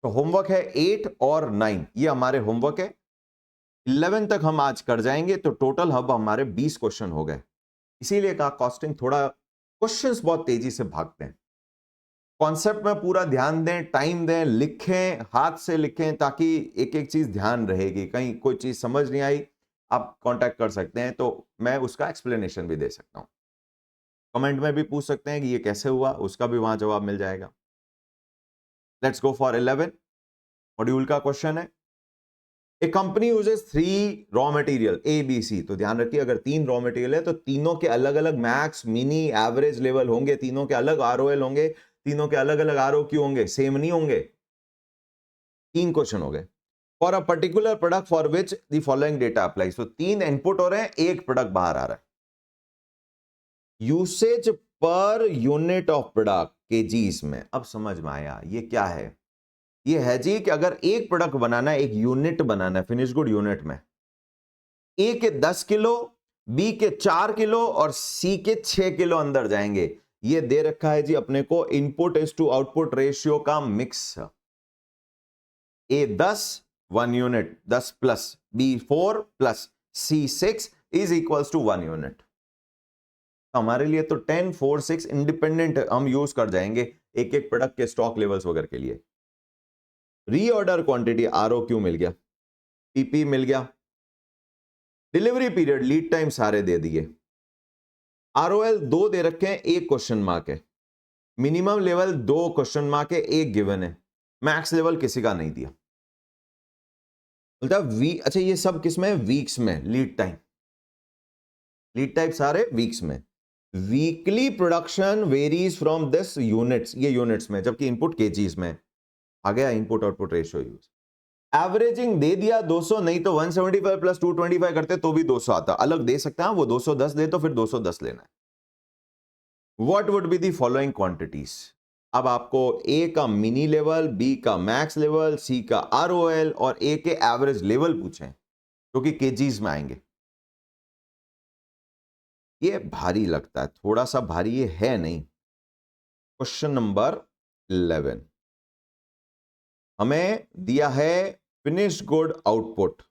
तो होमवर्क है 8 और 9, ये हमारे होमवर्क है। 11 तक हम आज कर जाएंगे, तो टोटल अब हमारे 20 क्वेश्चन हो गए। इसीलिए कहा कॉस्टिंग थोड़ा क्वेश्चंस बहुत तेजी से भागते हैं। कॉन्सेप्ट में पूरा ध्यान दें, टाइम दें, लिखें, हाथ से लिखें, ताकि एक एक चीज ध्यान रहेगी। कहीं कोई चीज समझ नहीं आई, आप कांटेक्ट कर सकते हैं, तो मैं उसका एक्सप्लेनेशन भी दे सकता हूं। कमेंट में भी पूछ सकते हैं कि ये कैसे हुआ, उसका भी वहां जवाब मिल जाएगा। लेट्स गो फॉर 11 मॉड्यूल का क्वेश्चन है। A company uses 3 raw material A B C. तो ध्यान रखिए, अगर 3 रॉ मटेरियल है तो तीनों के अलग अलग मैक्स, मिनी, एवरेज लेवल होंगे, तीनों के अलग आरओएल होंगे, तीनों के अलग अलग आरओक्यू होंगे, सेम नहीं होंगे। 3 क्वेश्चन हो गए। For a particular product for which the following data applies. तो 3 इनपुट हो रहे हैं, एक प्रोडक्ट बाहर आ रहा है। Usage per unit of product KGs में। अब समझ में आया ये क्या है। ये है जी कि अगर एक प्रोडक्ट बनाना है, एक यूनिट बनाना है, फिनिश गुड यूनिट में, ए के 10 किलो, बी के 4 किलो और सी के 6 किलो अंदर जाएंगे। ये दे रखा है जी अपने को input is to output ratio का mix. A 10 1 unit 10 plus, B 4 plus, C 6 is equals to 1 unit. हमारे लिए तो 10 4 6 इंडिपेंडेंट हम यूज कर जाएंगे एक एक प्रोडक्ट के स्टॉक लेवल्स वगैरह के लिए। रीऑर्डर क्वांटिटी आरओक्यू मिल गया, पीपी मिल गया, डिलीवरी पीरियड, लीड टाइम सारे दे दिए, आरओएल 2 दे रखे हैं, एक क्वेश्चन मार्क है, मिनिमम लेवल 2 क्वेश्चन मार्क है, एक गिवन है, मैक्स लेवल किसी का नहीं दिया। बोलता अच्छा ये सब किस में? वीक्स में। लीड टाइम, लीड टाइम सारे वीक्स में। Weekly production varies from this units, ये यूनिट्स में, जबकि इनपुट केजीज में। आ गया input output ratio use. Averaging दे दिया 200, नहीं तो 175 प्लस 225 करते तो भी 200 आता, अलग दे सकता है वो 210 दे तो फिर 210 लेना है। What would be the following quantities? अब आपको ए का मिनी लेवल, बी का मैक्स लेवल, सी का आरओएल और ए के एवरेज लेवल पूछे जो कि केजीज में आएंगे। ये भारी लगता है, थोड़ा सा भारी ये है नहीं। क्वेश्चन नंबर 11 हमें दिया है finished good output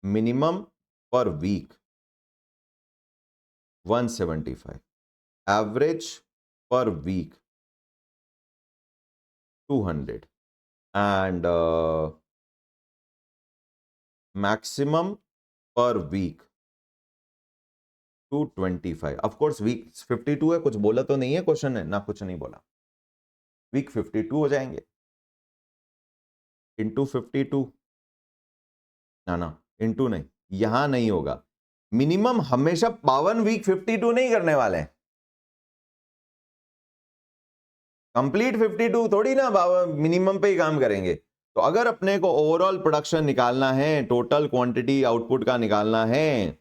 minimum per week 175, average per week 200 and maximum per week 225। Of course week 52 है, कुछ बोला तो नहीं है क्वेश्चन है ना, कुछ नहीं बोला। वीक 52 हो जाएंगे इंटू 52, ना इंटू नहीं, यहां नहीं होगा। मिनिमम हमेशा पावन वीक 52 नहीं करने वाले हैं, कंप्लीट 52 थोड़ी ना मिनिमम पे ही काम करेंगे। तो अगर अपने को ओवरऑल प्रोडक्शन निकालना है, टोटल क्वांटिटी आउटपुट का निकालना है,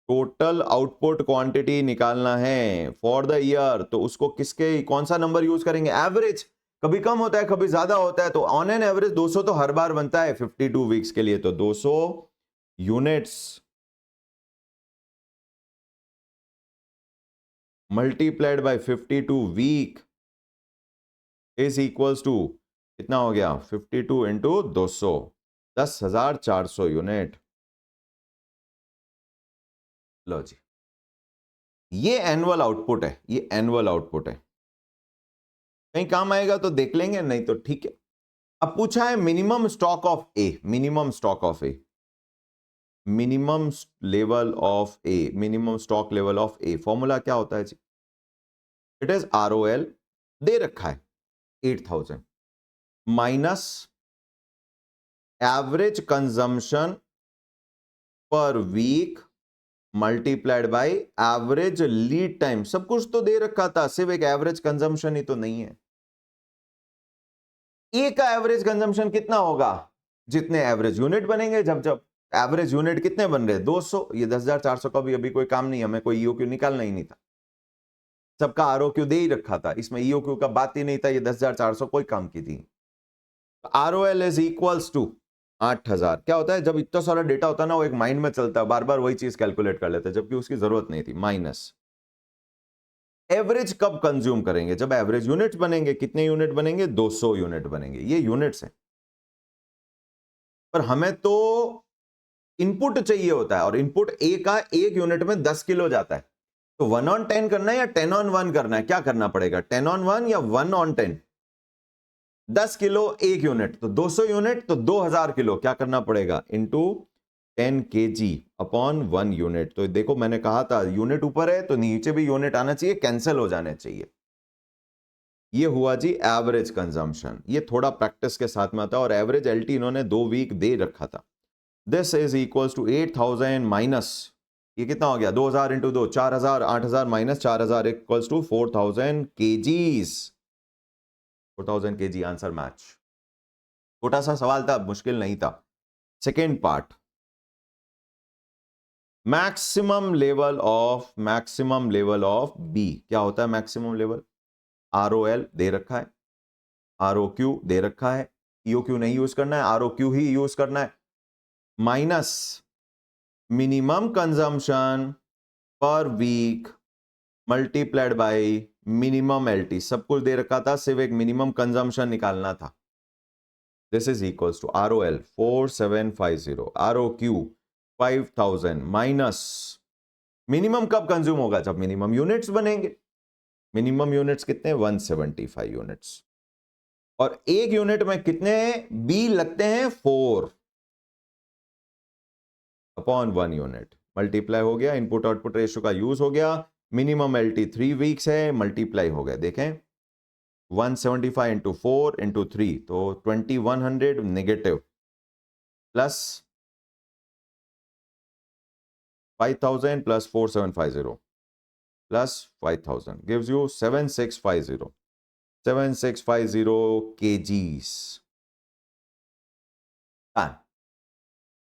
टोटल आउटपुट क्वांटिटी निकालना है फॉर द ईयर, तो उसको किसके कौन सा नंबर यूज करेंगे? एवरेज। कभी कम होता है कभी ज्यादा होता है, तो ऑन एन एवरेज 200 तो हर बार बनता है 52 वीक्स के लिए, तो 200 units multiplied by 52 week is equals to कितना हो गया? 52 इंटू 200, 10,400 यूनिट। लो जी, ये एनुअल आउटपुट है, ये एनुअल आउटपुट है, कहीं काम आएगा तो देख लेंगे, नहीं तो ठीक है। अब पूछा है minimum stock of A, minimum stock of A, minimum level of A, minimum stock level of A, formula क्या होता है जी? इट इज आरओएल, दे रखा है 8000 minus average consumption per week multiplied by average lead time. सब कुछ तो दे रखा था, सिर्फ एक एवरेज कंजम्पशन ही तो नहीं है। ए का एवरेज कंजम्पशन कितना होगा? जितने एवरेज यूनिट बनेंगे, जब जब एवरेज यूनिट कितने बन रहे? 200, ये 10,400 का भी अभी कोई काम नहीं, हमें कोई ईओक्यू निकालना ही नहीं था, सबका आरओक्यू दे ही रखा था, इसमें ईओक्यू का बात ही नहीं था, ये 10,400 कोई काम की थी। ROL is equals to 8000। क्या होता है जब इतना सारा डेटा होता है ना, वो एक माइंड में चलता है, बार बार वही चीज कैलकुलेट कर लेते हैं, जबकि उसकी जरूरत नहीं थी। माइनस एवरेज कब कंज्यूम करेंगे? जब एवरेज यूनिट्स बनेंगे। कितने यूनिट बनेंगे? 200 यूनिट बनेंगे, ये यूनिट्स हैं। पर हमें तो इनपुट चाहिए होता है, और इनपुट ए का एक यूनिट में 10 किलो जाता है, तो 1/10 करना है या 10/1 करना है? क्या करना पड़ेगा? 10/1 या 1/10? 10 किलो एक यूनिट, तो 200 यूनिट तो 2000 किलो, क्या करना पड़ेगा? Into 10 kg upon 1 unit. तो देखो मैंने कहा था यूनिट ऊपर है तो नीचे भी यूनिट आना चाहिए, कैंसिल हो जाने चाहिए। ये हुआ जी एवरेज कंजम्पशन, ये थोड़ा प्रैक्टिस के साथ में आता है, और एवरेज एलटी इन्होंने 2 वीक दे रखा था। This is equals to 8000 minus, ये कितना हो गया? 2000 into 2 4000, 8000 minus 4000 equals to 4000 kgs. 4000 kg, answer match. छोटा सा सवाल था, मुश्किल नहीं था। Second part, maximum level of B. क्या होता है मैक्सिमम लेवल? आरओएल दे रखा है, आरओक्यू दे रखा है, ईओक्यू नहीं यूज करना है, आरओक्यू ही यूज करना है, minus minimum consumption per week multiplied by minimum LT. सब कुछ दे रखा था, सिर्फ एक मिनिमम कंजम्पशन निकालना था। This is equals to ROL 4750, ROQ 5000 minus minimum कब कंज्यूम होगा? जब मिनिमम यूनिट्स बनेंगे। मिनिमम यूनिट्स कितने? 175 यूनिट्स, और एक यूनिट में कितने बी लगते हैं? 4 अपॉन 1 यूनिट, मल्टीप्लाई हो गया, इनपुट आउटपुट रेशियो का यूज हो गया, मिनिमम एलटी 3 वीक्स है, मल्टीप्लाई हो गया। देखें 175 इंटू 4 इंटू 3, तो 2100 negative plus 5000 plus 4750 plus 5000 gives you 7650 kgs.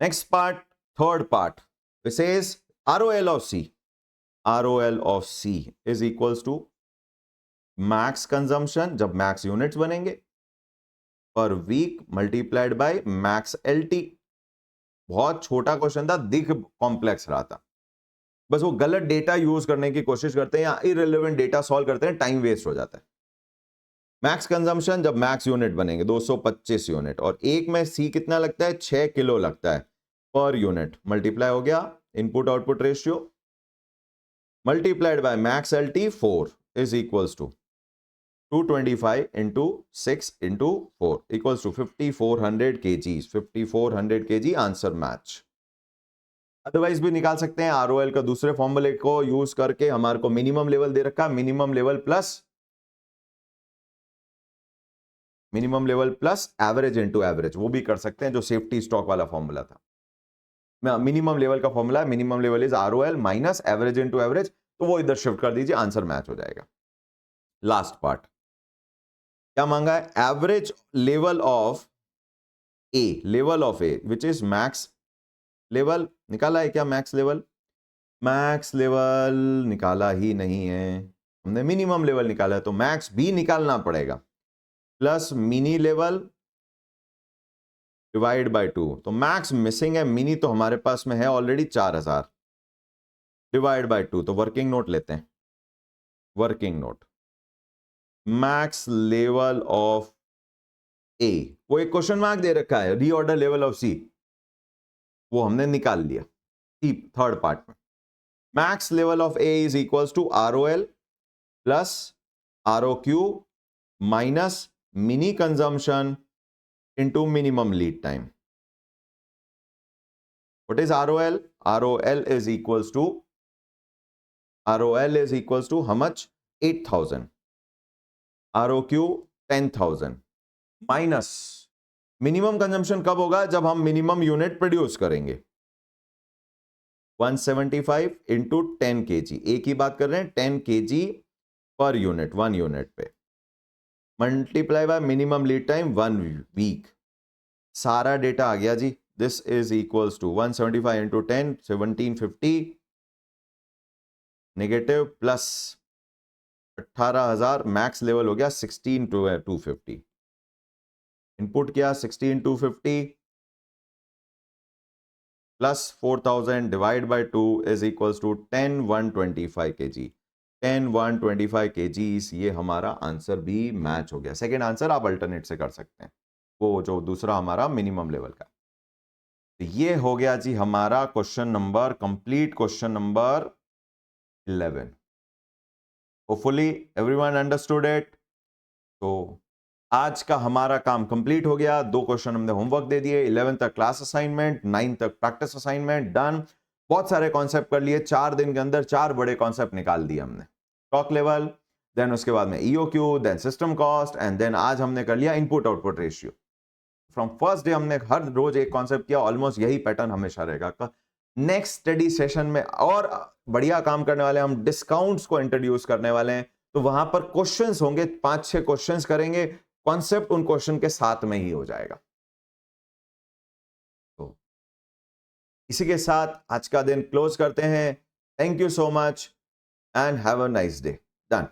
Next part, third part, it says ROL of C. ROL of C is equals to max consumption, जब max units बनेंगे, per week multiplied by max LT. बहुत छोटा question था, दिख complex रहा था, बस वो गलत डेटा यूज करने की कोशिश करते हैं या इररिलेवेंट डेटा सॉल्व करते हैं, टाइम वेस्ट हो जाता है. मैक्स कंजम्पशन जब मैक्स यूनिट बनेंगे 225 यूनिट, और एक में सी कितना लगता है, 6 किलो लगता है पर यूनिट, मल्टीप्लाई हो गया input output ratio multiplied by max LT 4 is equals to 225 into 6 into 4 equals to 5400 kgs. 5400 kg answer match. Otherwise भी निकाल सकते हैं, आरओएल का दूसरे फॉर्मूले को यूज करके. हमारे को मिनिमम लेवल दे रखा, minimum level plus average into average, वो भी कर सकते हैं, जो सेफ्टी स्टॉक वाला फॉर्मूला था. मिनिमम लेवल का फॉर्मूला है, minimum level is ROL minus average into average, तो वो इधर शिफ्ट कर दीजिए, आंसर मैच हो जाएगा. लास्ट पार्ट क्या मांगा है, average level of A, level of A which is max level. निकाला है क्या मैक्स लेवल? मैक्स लेवल निकाला ही नहीं है, हमने मिनिमम लेवल निकाला है, तो मैक्स भी निकालना पड़ेगा. Plus mini level divide by 2, तो मैक्स मिसिंग है, मिनी तो हमारे पास में है ऑलरेडी 4000 डिवाइड बाय 2, तो वर्किंग नोट लेते हैं. Working note max level of A, वो एक क्वेश्चन मार्क दे रखा है, रीऑर्डर लेवल ऑफ सी, वो हमने निकाल लिया थर्ड पार्ट में. Max level of A is equals to ROL plus ROQ minus mini consumption into minimum lead time. What is ROL? ROL is equals to how much? 8000. ROQ 10,000 minus minimum consumption कब होगा, जब हम minimum unit produce करेंगे. 175 into 10 kg, एक ही बात कर रहे हैं, 10 kg per unit, 1 unit पे, multiply by minimum lead time 1 week. सारा डेटा आ गया जी. This is equals to 175 into 10 1750 negative plus 18,000, max level हो गया 16,250. इनपुट किया 16,250 plus 4,000 divide by 2 is equals to 10,125 kg. 10,125 kgs, ये हमारा आंसर भी मैच हो गया. सेकेंड आंसर आप अल्टरनेट से कर सकते हैं, वो जो दूसरा हमारा मिनिमम लेवल का. तो ये हो गया जी हमारा question number complete, question number 11. Hopefully everyone understood it. तो आज का हमारा काम कंप्लीट हो गया. 2 क्वेश्चन हमने होमवर्क दे दिए, 11 तक क्लास असाइनमेंट, 9 तक प्रैक्टिस असाइनमेंट डन. बहुत सारे कॉन्सेप्ट कर लिए 4 दिन के अंदर, 4 बड़े कॉन्सेप्ट निकाल दिए हमने. स्टॉक लेवल, देन उसके बाद में EOQ, then system cost, and then आज हमने कर लिया input output ratio. From first day हमने हर रोज एक कॉन्सेप्ट किया. ऑलमोस्ट यही पैटर्न हमेशा रहेगा. नेक्स्ट स्टडी सेशन में और बढ़िया काम करने वाले, हम डिस्काउंट्स को इंट्रोड्यूस करने वाले हैं, तो वहां पर क्वेश्चंस होंगे, 5-6 क्वेश्चंस करेंगे, कॉन्सेप्ट उन क्वेश्चन के साथ में ही हो जाएगा. तो इसी के साथ आज का दिन क्लोज करते हैं. Thank you so much and have a nice day. Done.